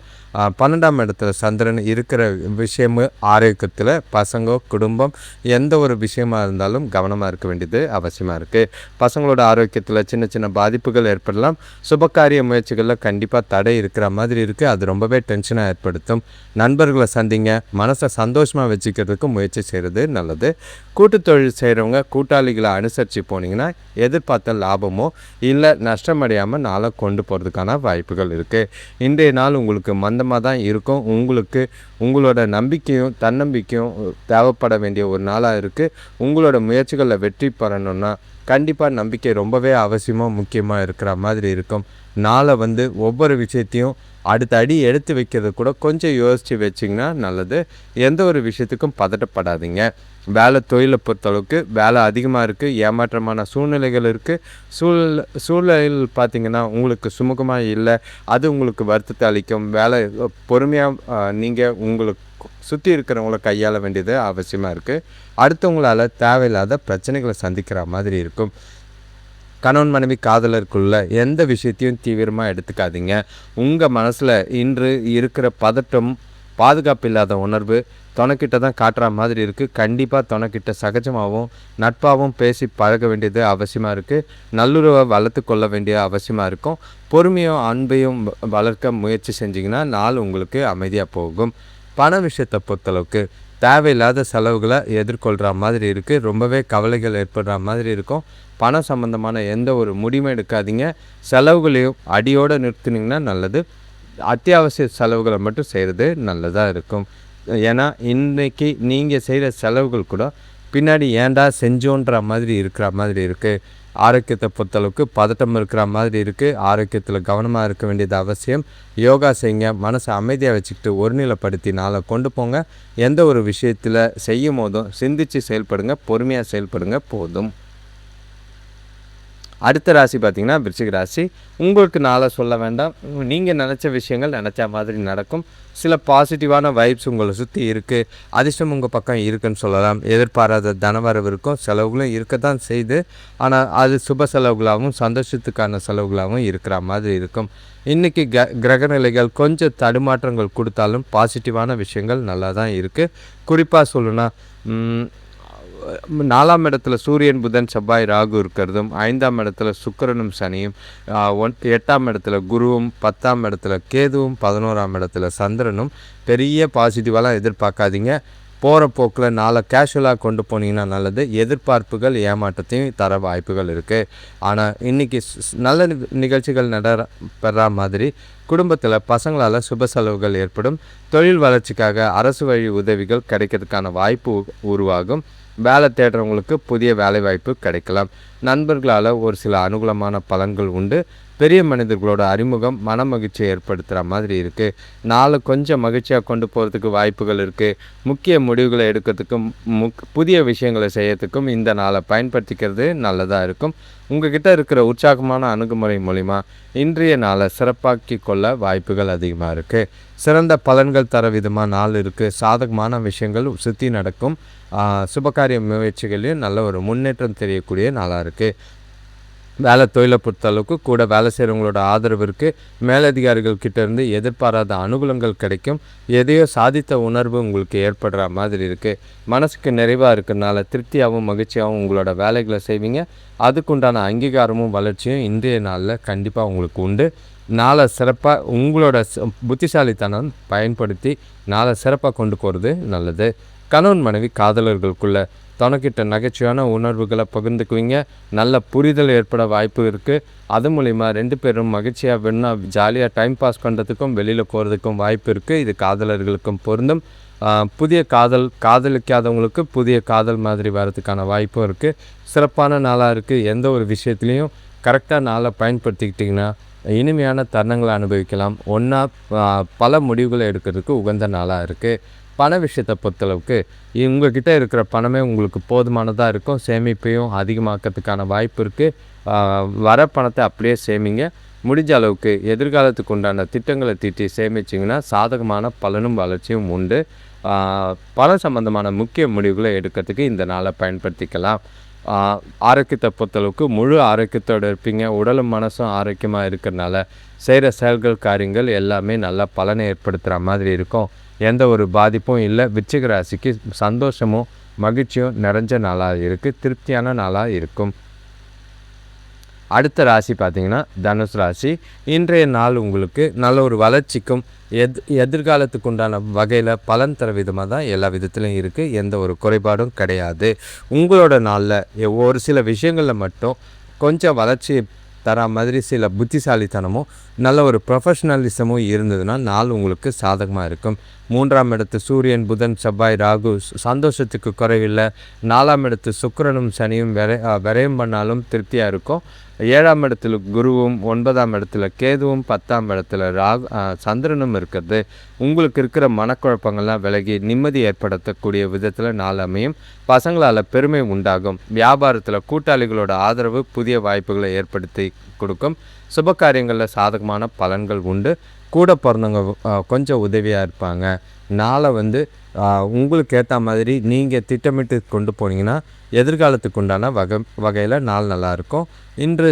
12ஆம் இடத்துல சந்திரன் இருக்கிற விஷயமு ஆரோக்கியத்தில் பசங்க, குடும்பம் எந்த ஒரு விஷயமா இருந்தாலும் கவனமாக இருக்க வேண்டியது அவசியமாக இருக்குது. பசங்களோட ஆரோக்கியத்தில் சின்ன சின்ன பாதிப்புகள் ஏற்படலாம். சுபகாரிய முயற்சிகளில் கண்டிப்பாக தடை இருக்கிற மாதிரி இருக்குது. அது ரொம்பவே டென்ஷனாக ஏற்படுத்தும். நண்பர்களை சந்திங்க. மனசை சந்தோஷமாக வச்சுக்கிறதுக்கு முயற்சி செய்கிறது நல்லது. கூட்டு தொழில் செய்கிறவங்க கூட்டாளிகளை அனுசரித்து போனீங்கன்னா எதிர்பார்த்த லாபமோ இல்லை நஷ்டமடையாமல் நாளை கொண்டு போகிறதுக்கான வாய்ப்புகள் இருக்குது. இன்றைய நாள் உங்களுக்கு மந்தமாக தான் இருக்கும். உங்களுக்கு உங்களோட நம்பிக்கையும் தன்னம்பிக்கையும் தேவைப்பட வேண்டிய ஒரு நாளாக இருக்குது. உங்களோட முயற்சிகளில் வெற்றி பெறணுன்னா கண்டிப்பாக நம்பிக்கை ரொம்பவே அவசியமாக முக்கியமாக இருக்கிற மாதிரி இருக்கும். நாளை ஒவ்வொரு விஷயத்தையும் அடுத்த அடி எடுத்து வைக்கிறது கூட கொஞ்சம் யோசித்து வச்சிங்கன்னா நல்லது. எந்த ஒரு விஷயத்துக்கும் பதட்டப்படாதீங்க. வேலை தொழிலை பொறுத்தளவுக்கு வேலை அதிகமாக இருக்குது. ஏமாற்றமான சூழ்நிலைகள் இருக்குது. சூழ்நிலைகள் பார்த்திங்கன்னா உங்களுக்கு சுமூகமாக இல்லை. அது உங்களுக்கு வருத்தத்தை அளிக்கும். வேலை பொறுமையாக நீங்கள் உங்களுக்கு சுற்றி இருக்கிறவங்கள கையாள வேண்டியது அவசியமாக இருக்குது. அடுத்தவங்களால் தேவையில்லாத பிரச்சனைகளை சந்திக்கிற மாதிரி இருக்கும். கணவன் மனைவி காதலருக்குள்ள எந்த விஷயத்தையும் தீவிரமாக எடுத்துக்காதீங்க. உங்கள் மனசில் இன்று இருக்கிற பதட்டம், பாதுகாப்பு இல்லாத உணர்வு துணைக்கிட்ட தான் காட்டுற மாதிரி இருக்குது. கண்டிப்பாக துணைக்கிட்ட சகஜமாகவும் நட்பாகவும் பேசி பழக வேண்டியது அவசியமாக இருக்குது. நல்லுறவை வளர்த்து கொள்ள வேண்டிய அவசியமாக இருக்கும். பொறுமையும் அன்பையும் வளர்க்க முயற்சி செஞ்சிங்கன்னா நாள் உங்களுக்கு அமைதியாக போகும். பண விஷயத்தை பொறுத்தளவுக்கு தேவையில்லாத செலவுகளை எதிர்கொள்கிற மாதிரி இருக்குது. ரொம்பவே கவலைகள் ஏற்படுற மாதிரி இருக்கும். பணம் சம்மந்தமான எந்த ஒரு முடிவும் எடுக்காதீங்க. செலவுகளையும் அடியோடு நிறுத்தினீங்கன்னா நல்லது. அத்தியாவசிய செலவுகளை மட்டும் செய்கிறது நல்லதாக இருக்கும். ஏன்னா இன்றைக்கி நீங்கள் செய்கிற செலவுகள் கூட பின்னாடி ஏன்டா செஞ்சோன்ற மாதிரி இருக்கிற மாதிரி இருக்குது. ஆரோக்கியத்தை பொறுத்தளவுக்கு பதட்டம் இருக்கிற மாதிரி இருக்குது. ஆரோக்கியத்தில் கவனமாக இருக்க வேண்டியது அவசியம். யோகா செய்யுங்க. மனசை அமைதியாக வச்சுக்கிட்டு ஒருநிலைப்படுத்தி நாளை கொண்டு போங்க. எந்த ஒரு விஷயத்தில் செய்யும் போதும் சிந்தித்து செயல்படுங்க. பொறுமையாக செயல்படுங்க போதும். அடுத்த ராசி பார்த்திங்கன்னா விருச்சிக ராசி. உங்களுக்கு நாளை சொல்ல வேண்டாம். நீங்கள் நினச்ச விஷயங்கள் நினச்ச மாதிரி நடக்கும். சில பாசிட்டிவான வைப்ஸ் உங்களை சுற்றி இருக்குது. அதிர்ஷ்டம் உங்கள் பக்கம் இருக்குதுன்னு சொல்லலாம். எதிர்பாராத தனவரவு இருக்கும். செலவுகளும் இருக்க தான் செய்து. ஆனால் அது சுப செலவுகளாகவும் சந்தோஷத்துக்கான செலவுகளாகவும் இருக்கிற மாதிரி இருக்கும். இன்றைக்கி கிரகநிலைகள் கொஞ்சம் தடுமாற்றங்கள் கொடுத்தாலும் பாசிட்டிவான விஷயங்கள் நல்லா தான் இருக்குது. குறிப்பாக சொல்லணுன்னா 4ஆம் இடத்துல சூரியன், புதன், செவ்வாய், ராகு இருக்கிறதும் 5ஆம் இடத்துல சுக்கிரனும் சனியும் 8ஆம் இடத்துல குருவும் 10ஆம் இடத்துல கேதுவும் 11ஆம் இடத்துல சந்திரனும் பெரிய பாசிட்டிவாலாம் எதிர்பார்க்காதீங்க. போகிற போக்கில் நாளை கேஷுவலாக கொண்டு போனீங்கன்னா நல்லது. எதிர்பார்ப்புகள் ஏமாற்றத்தையும் தர வாய்ப்புகள் இருக்குது. ஆனால் இன்றைக்கி நல்ல நிகழ்ச்சிகள் பெறா மாதிரி குடும்பத்தில் பசங்களால் சுப செலவுகள் ஏற்படும். தொழில் வளர்ச்சிக்காக அரசு வழி உதவிகள் கிடைக்கிறதுக்கான வாய்ப்பு உருவாகும். வேலை தேடுறவங்களுக்கு புதிய வேலை வாய்ப்பு கிடைக்கலாம். நண்பர்களால் ஒரு சில அனுகூலமான பலன்கள் உண்டு. பெரிய மனிதர்களோட அறிமுகம் மன மகிழ்ச்சியை ஏற்படுத்துகிற மாதிரி இருக்குது. நாளை கொஞ்சம் மகிழ்ச்சியாக கொண்டு போகிறதுக்கு வாய்ப்புகள் இருக்குது. முக்கிய முடிவுகளை எடுக்கிறதுக்கும் புதிய விஷயங்களை செய்யறதுக்கும் இந்த நாளை பயன்படுத்திக்கிறது நல்லதாக இருக்கும். உங்ககிட்ட இருக்கிற உற்சாகமான அணுகுமுறை மூலிமா இன்றைய நாளை சிறப்பாக்கி கொள்ள வாய்ப்புகள் அதிகமாக இருக்குது. சிறந்த பலன்கள் தர விதமாக நாள் இருக்குது. சாதகமான விஷயங்கள் சுற்றி நடக்கும். சுபகாரிய முயற்சிகளையும் நல்ல ஒரு முன்னேற்றம் தெரியக்கூடிய நாளாக இருக்குது. வேலை தொழிலை பொறுத்தளவுக்கு கூட வேலை செய்கிறவங்களோட ஆதரவு இருக்குது. மேலதிகாரிகள் கிட்டேருந்து எதிர்பாராத அனுகூலங்கள் கிடைக்கும். எதையோ சாதித்த உணர்வு உங்களுக்கு ஏற்படுற மாதிரி இருக்குது. மனசுக்கு நிறைவாக இருக்கிறதுனால திருப்தியாகவும் மகிழ்ச்சியாகவும் உங்களோட வேலைகளை செய்வீங்க. அதுக்குண்டான அங்கீகாரமும் வளர்ச்சியும் இன்றைய நாளில் கண்டிப்பாக உங்களுக்கு உண்டு. நாளை சிறப்பாக உங்களோட புத்திசாலித்தனம் பயன்படுத்தி நாளை சிறப்பாக கொண்டு போகிறது நல்லது. கணவன் மனைவி காதலர்களுக்குள்ள தனக்கிட்ட நகைச்சுவையான உணர்வுகளை பகிர்ந்துக்குவீங்க. நல்ல புரிதல் ஏற்பட வாய்ப்பு இருக்குது. அது மூலிமா 2 பேரும் மகிழ்ச்சியாக வேணும்னா ஜாலியாக டைம் பாஸ் பண்ணுறதுக்கும் வெளியில் போகிறதுக்கும் வாய்ப்பு இருக்குது. இது காதலர்களுக்கும் பொருந்தும். புதிய காதலிக்காதவங்களுக்கு புதிய காதல் மாதிரி வர்றதுக்கான வாய்ப்பும் இருக்குது. சிறப்பான நாளாக இருக்குது. எந்த ஒரு விஷயத்துலையும் கரெக்டாக நாளை பயன்படுத்திக்கிட்டிங்கன்னா இனிமையான தருணங்களை அனுபவிக்கலாம். ஒன்றா பல முடிவுகளை எடுக்கிறதுக்கு உகந்த நாளாக இருக்குது. பண விஷயத்தை பொறுத்தளவுக்கு உங்கள்கிட்ட இருக்கிற பணமே உங்களுக்கு போதுமானதாக இருக்கும். சேமிப்பையும் அதிகமாக்கிறதுக்கான வாய்ப்பு இருக்குது. வர பணத்தை அப்படியே சேமிங்க. முடிஞ்ச அளவுக்கு எதிர்காலத்துக்கு உண்டான திட்டங்களை தீட்டி சேமிச்சிங்கன்னா சாதகமான பலனும் வளர்ச்சியும் உண்டு. பணம் சம்பந்தமான முக்கிய முடிவுகளை எடுக்கிறதுக்கு இந்த நாளை பயன்படுத்திக்கலாம். ஆரோக்கியத்தை பொறுத்தளவுக்கு முழு ஆரோக்கியத்தோடு இருப்பீங்க. உடலும் மனசும் ஆரோக்கியமாக இருக்கிறதுனால செய்கிற செயல்கள் காரியங்கள் எல்லாமே நல்ல பலனை ஏற்படுத்துகிற மாதிரி இருக்கும். எந்த ஒரு பாதிப்பும் இல்லை. விருச்சிக ராசிக்கு சந்தோஷமும் மகிழ்ச்சியும் நிறைஞ்ச நாளாக இருக்குது. திருப்தியான நாளாக இருக்கும். அடுத்த ராசி பார்த்திங்கன்னா தனுசு ராசி. இன்றைய நாள் உங்களுக்கு நல்ல ஒரு வளர்ச்சிக்கும் எதிர்காலத்துக்கு உண்டான வகையில் பலன் தர விதமாக தான் எல்லா விதத்துலையும் இருக்குது. எந்த ஒரு குறைபாடும் கிடையாது. உங்களோட நாளில் ஒரு சில விஷயங்களில் மட்டும் கொஞ்சம் வளர்ச்சி தர மாதிரி சில புத்திசாலித்தனமும் நல்ல ஒரு ப்ரொஃபஷ்னலிசமும் இருந்ததுன்னா நாள் உங்களுக்கு சாதகமாக இருக்கும். 3ஆம் இடத்து சூரியன் புதன் செவ்வாய் ராகு சந்தோஷத்துக்கு குறைவில்லை. 4ஆம் இடத்து சுக்கிரனும் சனியும் விரயம் பண்ணாலும் திருப்தியாக இருக்கும். 7ஆம் இடத்துல குருவும் 9ஆம் இடத்துல கேதுவும் 10ஆம் இடத்துல சந்திரனும் இருக்கிறது உங்களுக்கு இருக்கிற மனக்குழப்பங்கள்லாம் விலகி நிம்மதி ஏற்படுத்தக்கூடிய விதத்தில் நாள் அமையும். பசங்களால் பெருமை உண்டாகும். வியாபாரத்தில் கூட்டாளிகளோட ஆதரவு புதிய வாய்ப்புகளை ஏற்படுத்தி கொடுக்கும். சுப காரியங்களில் சாதகமான பலன்கள் உண்டு. கூட பிறந்தவங்க கொஞ்சம் உதவியாக இருப்பாங்க. நாளை உங்களுக்கு ஏற்ற மாதிரி நீங்கள் திட்டமிட்டு கொண்டு போனீங்கன்னா எதிர்காலத்துக்கு உண்டான வகையில் நாள் நல்லாயிருக்கும். இன்று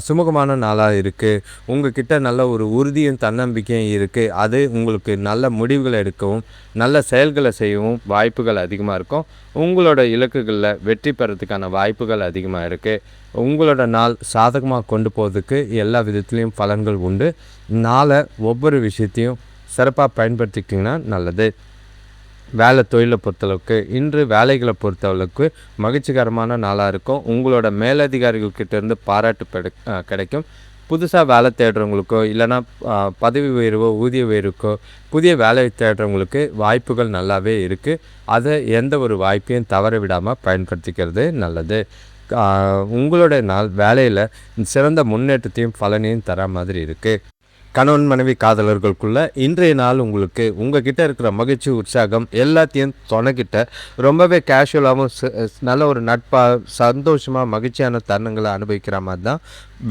சுமூகமான நாளாக இருக்குது. உங்கள் கிட்ட நல்ல ஒரு உறுதியும் தன்னம்பிக்கையும் இருக்குது. அது உங்களுக்கு நல்ல முடிவுகளை எடுக்கவும் நல்ல செயல்களை செய்யவும் வாய்ப்புகள் அதிகமாக இருக்கும். உங்களோட இலக்குகளில் வெற்றி பெறத்துக்கான வாய்ப்புகள் அதிகமாக இருக்குது. உங்களோட நாள் சாதகமாக கொண்டு போகிறதுக்கு எல்லா விதத்துலேயும் பலன்கள் உண்டு. நாளை ஒவ்வொரு விஷயத்தையும் சிறப்பாக பயன்படுத்திக்கிட்டிங்கன்னா நல்லது. வேலை தொழிலை பொறுத்தளவுக்கு இன்று வேலைகளை பொறுத்தளவுக்கு மகிழ்ச்சிகரமான நாளாக இருக்கும். உங்களோட மேலதிகாரிகள்கிட்டேருந்து பாராட்டு கிடைக்கும். புதுசாக வேலை தேடுறவங்களுக்கோ இல்லைனா பதவி உயர்வோ ஊதிய உயர்வுக்கோ புதிய வேலை தேடுறவங்களுக்கு வாய்ப்புகள் நல்லாவே இருக்குது. அதை எந்த ஒரு வாய்ப்பையும் தவற விடாமல் பயன்படுத்திக்கிறது நல்லது. உங்களோட நாள் வேலையில் சிறந்த முன்னேற்றத்தையும் பலனையும் தர மாதிரி இருக்குது. கணவன் மனைவி காதலர்களுக்குள்ள இன்றைய நாள் உங்களுக்கு உங்ககிட்ட இருக்கிற மகிழ்ச்சி உற்சாகம் எல்லாத்தையும் துணைக்கிட்ட ரொம்பவே கேஷுவலாகவும் நல்ல ஒரு நட்பாக சந்தோஷமாக மகிழ்ச்சியான தருணங்களை அனுபவிக்கிற மாதிரி தான்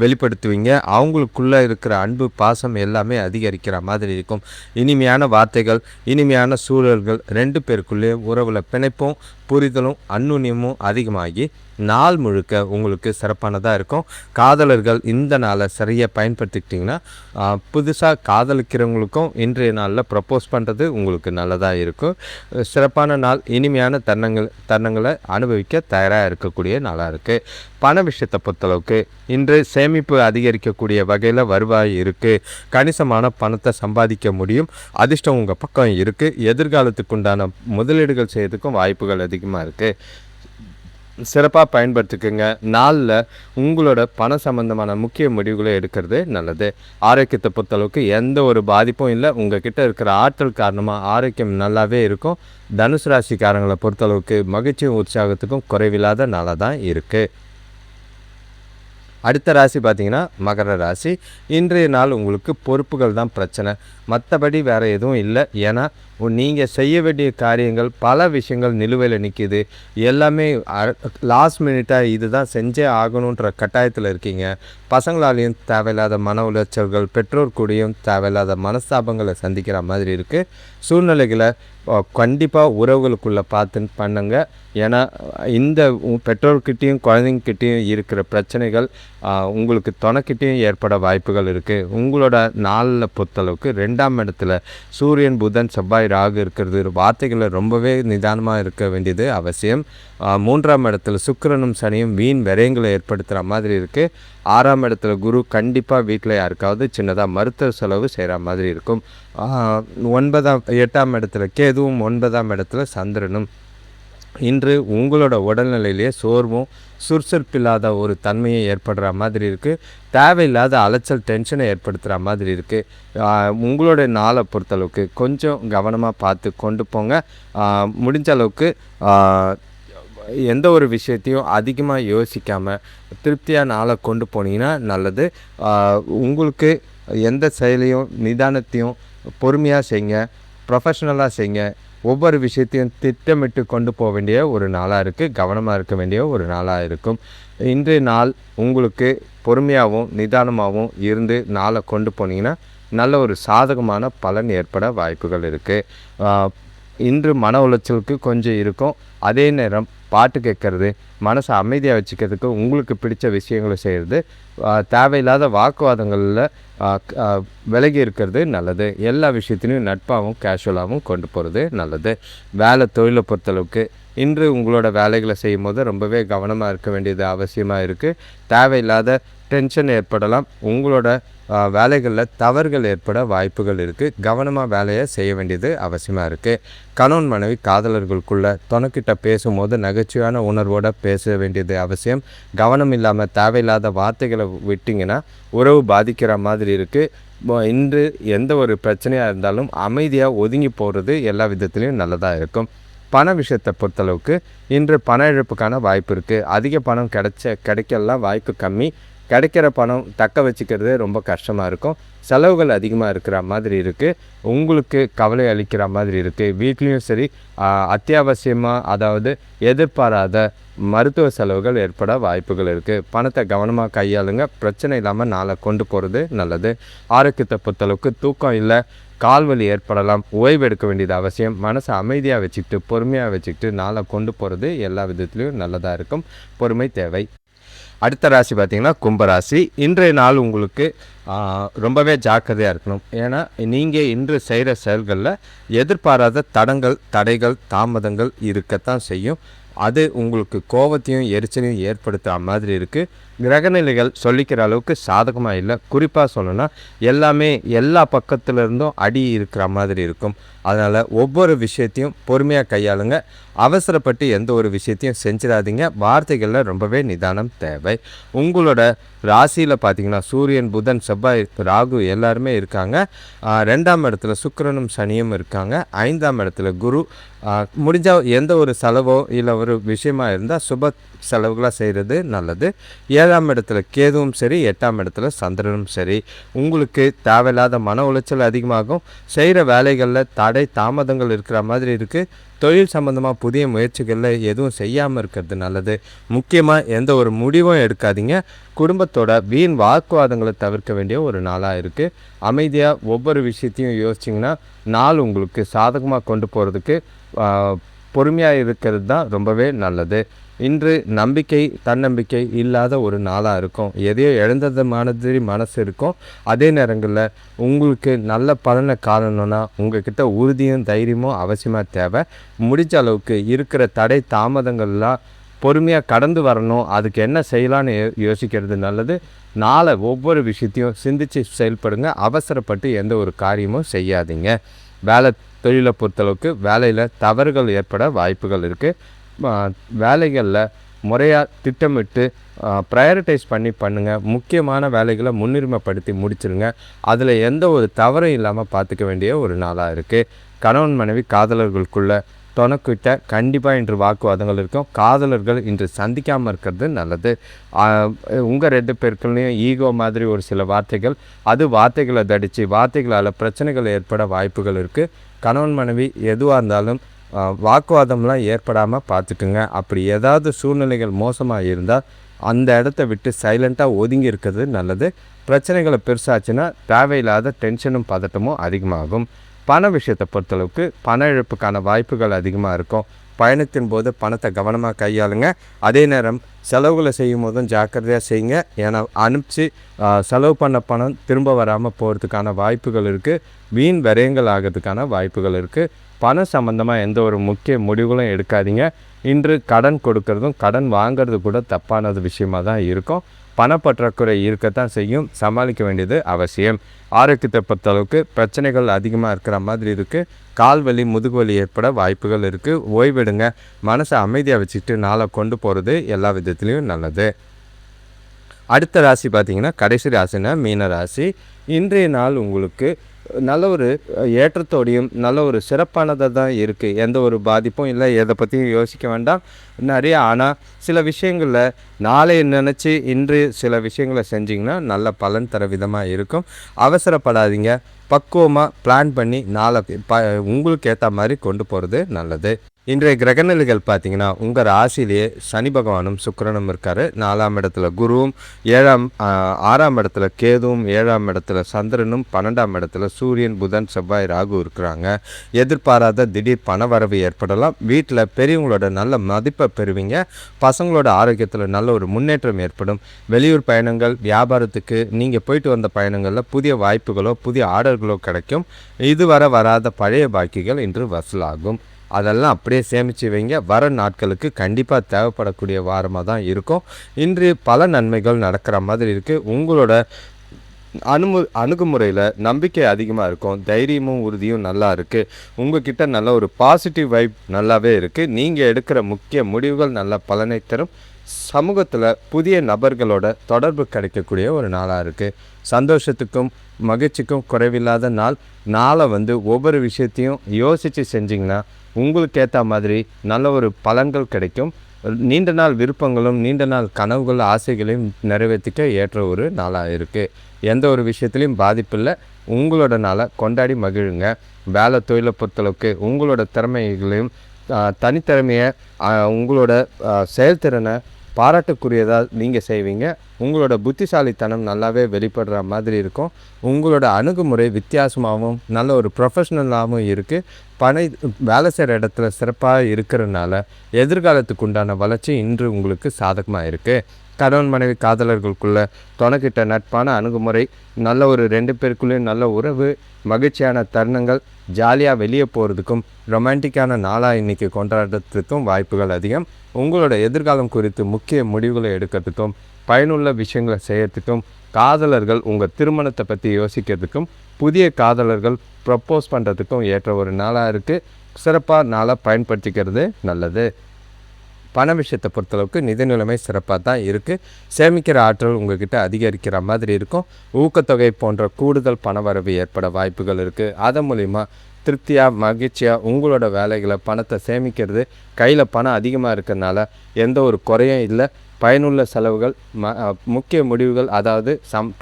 வெளிப்படுத்துவீங்க. அவங்களுக்குள்ளே இருக்கிற அன்பு பாசம் எல்லாமே அதிகரிக்கிற மாதிரி இருக்கும். இனிமையான வார்த்தைகள் இனிமையான சூழல்கள் 2 பேருக்குள்ளே உறவில் பிணைப்பும் புரிதலும் அந்நுண்ணியமும் அதிகமாகி நாள் முழுக்க உங்களுக்கு சிறப்பானதாக இருக்கும். காதலர்கள் இந்த நாளை சரியாக பயன்படுத்திக்கிட்டிங்கன்னா புதுசாக காதலிக்கிறவங்களுக்கும் இன்றைய நாளில் ப்ரப்போஸ் பண்ணுறது உங்களுக்கு நல்லதாக இருக்கும். சிறப்பான நாள், இனிமையான தருணங்களை அனுபவிக்க தயாராக இருக்கக்கூடிய நாளாக இருக்குது. பண விஷயத்தை பொறுத்தளவுக்கு இன்று சேமிப்பு அதிகரிக்கக்கூடிய வகையில் வருவாய் இருக்குது. கணிசமான பணத்தை சம்பாதிக்க முடியும். அதிர்ஷ்டம் உங்கள் பக்கம் இருக்குது. எதிர்காலத்துக்குண்டான முதலீடுகள் செய்யறதுக்கும் வாய்ப்புகள் அதிகமாக இருக்குது. சிறப்பாக பயன்படுத்திக்கோங்க. நாளில் உங்களோட பண சம்பந்தமான முக்கிய முடிவுகளை எடுக்கிறது நல்லது. ஆரோக்கியத்தை பொறுத்தளவுக்கு எந்த ஒரு பாதிப்பும் இல்லை. உங்ககிட்ட இருக்கிற ஆற்றல் காரணமாக ஆரோக்கியம் நல்லாவே இருக்கும். தனுசு ராசிக்காரங்களை பொறுத்தளவுக்கு மகிழ்ச்சியும் உற்சாகத்துக்கும் குறைவில்லாத நாளாக தான் இருக்குது. அடுத்த ராசி பார்த்திங்கன்னா மகர ராசி. இன்றைய நாள் உங்களுக்கு பொறுப்புகள் தான் பிரச்சனை, மற்றபடி வேறு எதுவும் இல்லை. ஏன்னா நீங்கள் செய்ய வேண்டிய காரியங்கள் பல விஷயங்கள் நிலுவையில் நிற்கிது. எல்லாமே லாஸ்ட் மினிட்டாக இது தான் செஞ்சே ஆகணுன்ற கட்டாயத்தில் இருக்கீங்க. பசங்களாலேயும் தேவையில்லாத மன உளைச்சல்கள், பெற்றோர் கூடயும் தேவையில்லாத மனஸ்தாபங்களை சந்திக்கிற மாதிரி இருக்குது. சூழ்நிலைகளை கண்டிப்பாக உறவுகளுக்குள்ளே பார்த்து பண்ணுங்க. ஏன்னா இந்த பெற்றோர்கிட்டையும் குழந்தைங்கிட்டையும் இருக்கிற பிரச்சனைகள் உங்களுக்கு துணைக்கிட்டையும் ஏற்பட வாய்ப்புகள் இருக்குது. உங்களோட நாளில் பொறுத்தளவுக்கு 2ஆம் இடத்துல சூரியன், புதன், செவ்வாய், ராகு இருக்கிறது. வார்த்தைகளை ரொம்பவே நிதானமாக இருக்க வேண்டியது அவசியம். 3ஆம் இடத்துல சுக்கிரனும் சனியும் வீண் விரயங்களை ஏற்படுத்துகிற மாதிரி இருக்குது. 6ஆம் இடத்துல குரு கண்டிப்பாக வீட்டில் யாருக்காவது சின்னதாக மருத்துவ செலவு செய்கிற மாதிரி இருக்கும். 8ஆம் இடத்துல கேதுவும் 9ஆம் இடத்துல சந்திரனும். இன்று உங்களோட உடல்நிலையிலேயே சோர்வும் சுறுசுறுப்பில்லாத ஒரு தன்மையை ஏற்படுற மாதிரி இருக்குது. தேவையில்லாத அலைச்சல், டென்ஷனை ஏற்படுத்துகிற மாதிரி இருக்குது. உங்களோட நாளை பொறுத்தளவுக்கு கொஞ்சம் கவனமாக பார்த்து கொண்டு போங்க. முடிஞ்ச அளவுக்கு எந்த ஒரு விஷயத்தையும் அதிகமாக யோசிக்காமல் திருப்தியாக நாளை கொண்டு போனீங்கன்னா நல்லது. உங்களுக்கு எந்த செயலையும் நிதானத்தையும் பொறுமையாக செய்யுங்க, ப்ரொஃபஷ்னலாக செய்யுங்க. ஒவ்வொரு விஷயத்தையும் திட்டமிட்டு கொண்டு போக வேண்டிய ஒரு நாளாக இருக்குது. கவனமாக இருக்க வேண்டிய ஒரு நாளாக இருக்கும். இன்றைய நாள் உங்களுக்கு பொறுமையாகவும் நிதானமாகவும் இருந்து நாளை கொண்டு போனீங்கன்னா நல்ல ஒரு சாதகமான பலன் ஏற்பட வாய்ப்புகள் இருக்குது. இன்று மன உளைச்சலுக்கு கொஞ்சம் இருக்கும். அதே நேரம் பாட்டு கேட்குறது, மனசை அமைதியாக வச்சுக்கிறதுக்கு உங்களுக்கு பிடிச்ச விஷயங்களை செய்கிறது, தேவையில்லாத வாக்குவாதங்களில் விலகி இருக்கிறது நல்லது. எல்லா விஷயத்திலையும் நட்பாகவும் கேஷுவலாகவும் கொண்டு போகிறது நல்லது. வேலை தொழிலை பொறுத்தளவுக்கு இன்று உங்களோட வேலைகளை செய்யும் போது ரொம்பவே கவனமாக இருக்க வேண்டியது அவசியமாக இருக்குது. தேவையில்லாத டென்ஷன் ஏற்படலாம். உங்களோட வேலைகளில் தவறுகள் ஏற்பட வாய்ப்புகள் இருக்குது. கவனமாக வேலையை செய்ய வேண்டியது அவசியமாக இருக்குது. கணவன் மனைவி காதலர்களுக்குள்ள துணைக்கிட்ட பேசும்போது நகைச்சுவையான உணர்வோடு பேச வேண்டியது அவசியம். கவனம் இல்லாமல் தேவையில்லாத வார்த்தைகளை விட்டிங்கன்னா உறவு பாதிக்கிற மாதிரி இருக்குது. இன்று எந்த ஒரு பிரச்சனையாக இருந்தாலும் அமைதியாக ஒதுங்கி போகிறது எல்லா விதத்துலேயும் நல்லதாக இருக்கும். பண விஷயத்தை பொறுத்தளவுக்கு இன்று பண இழப்புக்கான வாய்ப்பு இருக்குது. அதிக பணம் கிடைக்கலாம் வாய்ப்பு கம்மி. கிடைக்கிற பணம் தக்க வச்சுக்கிறது ரொம்ப கஷ்டமாக இருக்கும். செலவுகள் அதிகமாக இருக்கிற மாதிரி இருக்குது. உங்களுக்கு கவலை அளிக்கிற மாதிரி இருக்குது. வீட்லேயும் சரி, அத்தியாவசியமாக அதாவது எதிர்பாராத மருத்துவ செலவுகள் ஏற்பட வாய்ப்புகள் இருக்குது. பணத்தை கவனமாக கையாளுங்க. பிரச்சனை இல்லாமல் நாளை கொண்டு போகிறது நல்லது. ஆரோக்கியத்தை பொறுத்தளவுக்கு தூக்கம் இல்லை, கால்வலி ஏற்படலாம். ஓய்வு எடுக்க வேண்டியது அவசியம். மனசை அமைதியாக வச்சுக்கிட்டு பொறுமையாக வச்சுக்கிட்டு நாளை கொண்டு போகிறது எல்லா விதத்துலேயும் நல்லதாக இருக்கும். பொறுமை தேவை. அடுத்த ராசி பார்த்திங்கன்னா கும்பராசி. இன்றைய நாள் உங்களுக்கு ரொம்பவே ஜாக்கிரதையாக இருக்கணும். ஏன்னா நீங்கள் இன்று செய்கிற செயல்களில் எதிர்பாராத தடைகள், தாமதங்கள் இருக்கத்தான் செய்யும். அது உங்களுக்கு கோபத்தையும் எரிச்சலையும் ஏற்படுத்துகிற மாதிரி இருக்குது. கிரகநிலைகள் சொல்லிக்கிற அளவுக்கு சாதகமாக இல்லை. குறிப்பாக சொல்லணும்னா எல்லாமே எல்லா பக்கத்துலேருந்தும் அடி இருக்கிற மாதிரி இருக்கும். அதனால் ஒவ்வொரு விஷயத்தையும் பொறுமையாக கையாளுங்க. அவசரப்பட்டு எந்த ஒரு விஷயத்தையும் செஞ்சிடாதீங்க. வார்த்தைகளில் ரொம்பவே நிதானம் தேவை. உங்களோட ராசியில் பார்த்திங்கன்னா சூரியன், புதன், செவ்வாய், ராகு எல்லாருமே இருக்காங்க. 2ஆம் இடத்துல சுக்கிரனும் சனியும் இருக்காங்க. 5ஆம் இடத்துல குரு. முடிஞ்சால் எந்த ஒரு செலவோ இல்லை ஒரு விஷயமா இருந்தால் சுப செலவுகளாக செய்கிறது நல்லது. 7ஆம் இடத்துல கேதுவும் சரி, 8ஆம் இடத்துல சந்திரனும் சரி. உங்களுக்கு தேவையில்லாத மன உளைச்சல் அதிகமாகும். செய்கிற வேலைகளில் தடை தாமதங்கள் இருக்கிற மாதிரி இருக்குது. தொழில் சம்மந்தமாக புதிய முயற்சிகளில் எதுவும் செய்யாமல் இருக்கிறது நல்லது. முக்கியமாக எந்த ஒரு முடிவும் எடுக்காதீங்க. குடும்பத்தோட வீண் வாக்குவாதங்களை தவிர்க்க வேண்டிய ஒரு நாளாக இருக்குது. அமைதியாக ஒவ்வொரு விஷயத்தையும் யோசிச்சிங்கன்னா நாள் உங்களுக்கு சாதகமாக கொண்டு போகிறதுக்கு பொறுமையாக இருக்கிறது தான் ரொம்பவே நல்லது. இன்று நம்பிக்கை தன்னம்பிக்கை இல்லாத ஒரு நாளாக இருக்கும். எதையோ இழந்தது மாதிரி மனசு இருக்கும். அதே நேரங்களில் உங்களுக்கு நல்ல பலனை காணணும்னா உங்கள்கிட்ட உறுதியும் தைரியமும் அவசியமாக தேவை. முடிஞ்ச அளவுக்கு இருக்கிற தடை தாமதங்கள்லாம் பொறுமையாக கடந்து வரணும். அதுக்கு என்ன செய்யலான்னு யோசிக்கிறது நல்லது. நாளை ஒவ்வொரு விஷயத்தையும் சிந்தித்து செயல்படுங்க. அவசரப்பட்டு எந்த ஒரு காரியமும் செய்யாதீங்க. வேலை தொழிலை பொறுத்தளவுக்கு வேலையில் தவறுகள் ஏற்பட வாய்ப்புகள் இருக்குது. வேலைகளில் முறையாக திட்டமிட்டு ப்ரையாரிட்டைஸ் பண்ணி பண்ணுங்கள். முக்கியமான வேலைகளை முன்னுரிமைப்படுத்தி முடிச்சிருங்க. அதில் எந்த ஒரு தவறும் இல்லாமல் பார்த்துக்க வேண்டிய ஒரு நாளாக இருக்குது. கணவன் மனைவி காதலர்களுக்குள்ள துணைக்கிட்ட கண்டிப்பாக இன்று வாக்குவாதங்கள் இருக்கும். காதலர்கள் இன்று சந்திக்காமல் இருக்கிறது நல்லது. உங்கள் 2 பேருக்குள்ளேயும் ஈகோ மாதிரி ஒரு சில வார்த்தைகள், அது வார்த்தைகளை தடித்து வார்த்தைகளால் பிரச்சனைகள் ஏற்பட வாய்ப்புகள் இருக்குது. கணவன் மனைவி எதுவாக இருந்தாலும் வாக்குவாதம்லாம் ஏற்படாமல் பார்த்துக்குங்க. அப்படி ஏதாவது சூழ்நிலைகள் மோசமாக இருந்தால் அந்த இடத்த விட்டு சைலண்ட்டாக ஒதுங்கி இருக்கிறது நல்லது. பிரச்சனைகளை பெருசாச்சுன்னா தேவையில்லாத டென்ஷனும் பதட்டமும் அதிகமாகும். பண விஷயத்தை பொறுத்தளவுக்கு பண இழப்புக்கான வாய்ப்புகள் அதிகமாக இருக்கும். பயணத்தின் போது பணத்தை கவனமாக கையாளுங்க. அதே நேரம் செலவுகளை செய்யும் போதும் ஜாக்கிரதையாக செய்யுங்க. ஏன்னா அனுப்பிச்சு செலவு பண்ண பணம் திரும்ப வராமல் போகிறதுக்கான வாய்ப்புகள் இருக்குது. வீண் விரயங்கள் ஆகிறதுக்கான வாய்ப்புகள் இருக்குது. பணம் சம்மந்தமாக எந்த ஒரு முக்கிய முடிவுகளும் எடுக்காதீங்க. இன்று கடன் கொடுக்கறதும் கடன் வாங்கிறது கூட தப்பானது விஷயமாக தான் இருக்கும். பணப்பற்றாக்குறை இருக்கத்தான் செய்யும். சமாளிக்க வேண்டியது அவசியம். ஆரோக்கியத்தை பொறுத்தளவுக்கு பிரச்சனைகள் அதிகமாக இருக்கிற மாதிரி இருக்குது. கால்வலி முதுகுவலி ஏற்பட வாய்ப்புகள் இருக்குது. ஓய்வெடுங்க. மனசை அமைதியாக வச்சுக்கிட்டு நாளை கொண்டு போகிறது எல்லா விதத்துலேயும் நல்லது. அடுத்த ராசி பார்த்திங்கன்னா கடைசி ராசினா மீன ராசி. இன்றைய நாள் உங்களுக்கு நல்ல ஒரு ஏற்றத்தோடையும் நல்ல ஒரு சிறப்பானதாக தான் இருக்குது. எந்த ஒரு பாதிப்பும் இல்லை. எதை பற்றியும் யோசிக்க வேண்டாம் நிறைய. ஆனால் சில விஷயங்களில் நாளை நினச்சி இன்று சில விஷயங்களை செஞ்சிங்கன்னா நல்ல பலன் தர விதமாக இருக்கும். அவசரப்படாதீங்க. பக்குவமாக பிளான் பண்ணி நாளை உங்களுக்கு ஏற்ற மாதிரி கொண்டு போகிறது நல்லது. இன்றைய கிரகநிலைகள் பார்த்திங்கன்னா உங்கள் ராசியிலேயே சனி பகவானும் சுக்கிரனும் இருக்கார். 4ஆம் இடத்துல குருவும், 6ஆம் இடத்துல கேதுவும், 7ஆம் இடத்துல சந்திரனும், 12ஆம் இடத்துல சூரியன், புதன், செவ்வாய், ராகு இருக்கிறாங்க. எதிர்பாராத திடீர் பண வரவு ஏற்படலாம். வீட்டில் பெரியவங்களோட நல்ல மதிப்பை பெறுவீங்க. பசங்களோட ஆரோக்கியத்தில் நல்ல ஒரு முன்னேற்றம் ஏற்படும். வெளியூர் பயணங்கள், வியாபாரத்துக்கு நீங்கள் போயிட்டு வந்த பயணங்களில் புதிய வாய்ப்புகளோ புதிய ஆர்டர்களோ கிடைக்கும். இதுவரை வராத பழைய பாக்கிகள் இன்று வசூலாகும். அதெல்லாம் அப்படியே சேமித்து வைங்க. வர நாட்களுக்கு கண்டிப்பாக தேவைப்படக்கூடிய வாரமாக தான் இருக்கும். இன்று பல நன்மைகள் நடக்கிற மாதிரி இருக்குது. உங்களோட அணுகுமுறையில் நம்பிக்கை அதிகமாக இருக்கும். தைரியமும் உறுதியும் நல்லா இருக்குது. உங்கள்கிட்ட நல்ல ஒரு பாசிட்டிவ் வைப் நல்லாவே இருக்குது. நீங்கள் எடுக்கிற முக்கிய முடிவுகள் நல்ல பலனை தரும். சமூகத்தில் புதிய நபர்களோட தொடர்பு கிடைக்கக்கூடிய ஒரு நாளாக இருக்குது. சந்தோஷத்துக்கும் மகிழ்ச்சிக்கும் குறைவில்லாத நாளை ஒவ்வொரு விஷயத்தையும் யோசித்து செஞ்சிங்கன்னா உங்களுக்கு ஏற்ற மாதிரி நல்ல ஒரு பலன்கள் கிடைக்கும். நீண்ட நாள் விருப்பங்களும் நீண்ட நாள் கனவுகள் ஆசைகளையும் நிறைவேற்றிக்க ஏற்ற ஒரு நாளாக இருக்குது. எந்த ஒரு விஷயத்துலையும் பாதிப்பில்லை. உங்களோட நாளை கொண்டாடி மகிழுங்க. வேலை தொழிலை பொறுத்தளவுக்கு உங்களோட திறமைகளையும் தனித்திறமையை உங்களோட செயல்திறனை பாராட்டுக்குரியதாக நீங்கள் செய்வீங்க. உங்களோட புத்திசாலித்தனம் நல்லாவே வெளிப்படுற மாதிரி இருக்கும். உங்களோட அணுகுமுறை வித்தியாசமாகவும் நல்ல ஒரு ப்ரொஃபஷ்னலாகவும் இருக்குது. வேலை செய்கிற இடத்துல சிறப்பாக இருக்கிறதுனால எதிர்காலத்துக்கு உண்டான வளர்ச்சி இன்று உங்களுக்கு சாதகமாக இருக்குது. கணவன் மனைவி காதலர்களுக்குள்ள துணைக்கிட்ட நட்பான அணுகுமுறை, நல்ல ஒரு 2 பேருக்குள்ளேயும் நல்ல உறவு, மகிழ்ச்சியான தருணங்கள், ஜாலியாக வெளியே போகிறதுக்கும் ரொமான்டிக்கான நாளாக இன்றைக்கி கொண்டாடுறதுக்கும் வாய்ப்புகள் அதிகம். உங்களோட எதிர்காலம் குறித்து முக்கிய முடிவுகளை எடுக்கிறதுக்கும் பயனுள்ள விஷயங்களை செய்யறதுக்கும் காதலர்கள் உங்கள் திருமணத்தை பற்றி யோசிக்கிறதுக்கும் புதிய காதலர்கள் ப்ரப்போஸ் பண்ணுறதுக்கும் ஏற்ற ஒரு நாளாக இருக்குது. சிறப்பாக நாளாக பயன்படுத்திக்கிறது நல்லது. பண விஷயத்தை பொறுத்தளவுக்கு நிதி நிலைமை சிறப்பாக தான் இருக்குது. சேமிக்கிற ஆற்றல் உங்கள்கிட்ட அதிகரிக்கிற மாதிரி இருக்கும். ஊக்கத்தொகை போன்ற கூடுதல் பண வரவு ஏற்பட வாய்ப்புகள் இருக்குது. அதன் மூலிமா திருப்தியாக மகிழ்ச்சியாக உங்களோட வேலைகளை பணத்தை சேமிக்கிறது. கையில் பணம் அதிகமாக இருக்கிறதுனால எந்த ஒரு குறையும் இல்லை. பயனுள்ள செலவுகள் முக்கிய முடிவுகள் அதாவது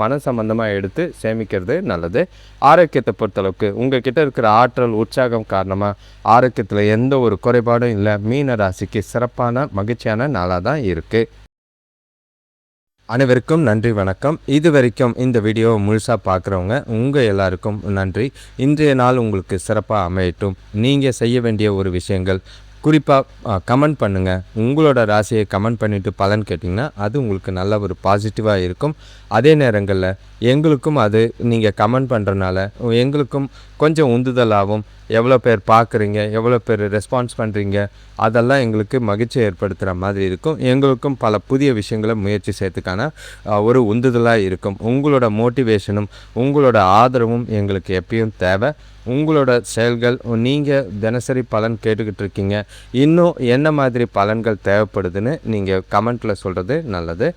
பணம் சம்பந்தமாக எடுத்து சேமிக்கிறது நல்லது. ஆரோக்கியத்தை பொறுத்தளவுக்கு உங்கள் கிட்ட இருக்கிற ஆற்றல் உற்சாகம் காரணமாக ஆரோக்கியத்தில் எந்த ஒரு குறைபாடும் இல்லை. மீன ராசிக்கு சிறப்பான மகிழ்ச்சியான நாளாக தான் இருக்குது. அனைவருக்கும் நன்றி, வணக்கம். இது வரைக்கும் இந்த வீடியோவை முழுசாக பார்க்குறவங்க உங்கள் எல்லாருக்கும் நன்றி. இன்றைய நாள் உங்களுக்கு சிறப்பாக அமையட்டும். நீங்கள் செய்ய வேண்டிய ஒரு விஷயங்கள், குறிப்பாக கமெண்ட் பண்ணுங்கள். உங்களோட ராசியை கமெண்ட் பண்ணிவிட்டு பலன் கேட்டிங்கன்னா அது உங்களுக்கு நல்ல ஒரு பாசிட்டிவாக இருக்கும். அதே நேரங்களில் எங்களுக்கும் அது நீங்கள் கமெண்ட் பண்ணுறனால எங்களுக்கும் கொஞ்சம் உந்துதலாகவும், எவ்வளோ பேர் பார்க்குறீங்க, எவ்வளோ பேர் ரெஸ்பான்ஸ் பண்ணுறீங்க, அதெல்லாம் எங்களுக்கு மகிழ்ச்சி ஏற்படுத்துகிற மாதிரி இருக்கும். எங்களுக்கும் பல புதிய விஷயங்களை முயற்சி செய்யறதுக்கான ஒரு உந்துதலாக இருக்கும். உங்களோட மோட்டிவேஷனும் உங்களோட ஆதரவும் எங்களுக்கு எப்பயும் தேவை. உங்களோட செயல்கள், நீங்கள் தினசரி பலன் கேட்டுக்கிட்டு இருக்கீங்க, இன்னும் என்ன மாதிரி பலன்கள் தேவைப்படுதுன்னு நீங்கள் கமெண்ட்டில் சொல்கிறது நல்லது.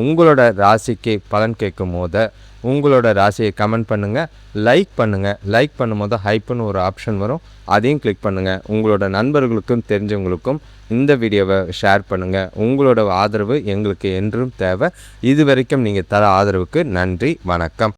உங்களோட ராசிக்கு பலன் கேட்கும் போது உங்களோட ராசியை கமெண்ட் பண்ணுங்கள், லைக் பண்ணுங்கள். லைக் பண்ணும்போது ஹைப்புன்னு ஒரு ஆப்ஷன் வரும், அதையும் கிளிக் பண்ணுங்கள். உங்களோட நண்பர்களுக்கும் தெரிஞ்சவங்களுக்கும் இந்த வீடியோவை ஷேர் பண்ணுங்கள். உங்களோட ஆதரவு எங்களுக்கு என்றும் தேவை. இது வரைக்கும் நீங்கள் தர ஆதரவுக்கு நன்றி. வணக்கம்.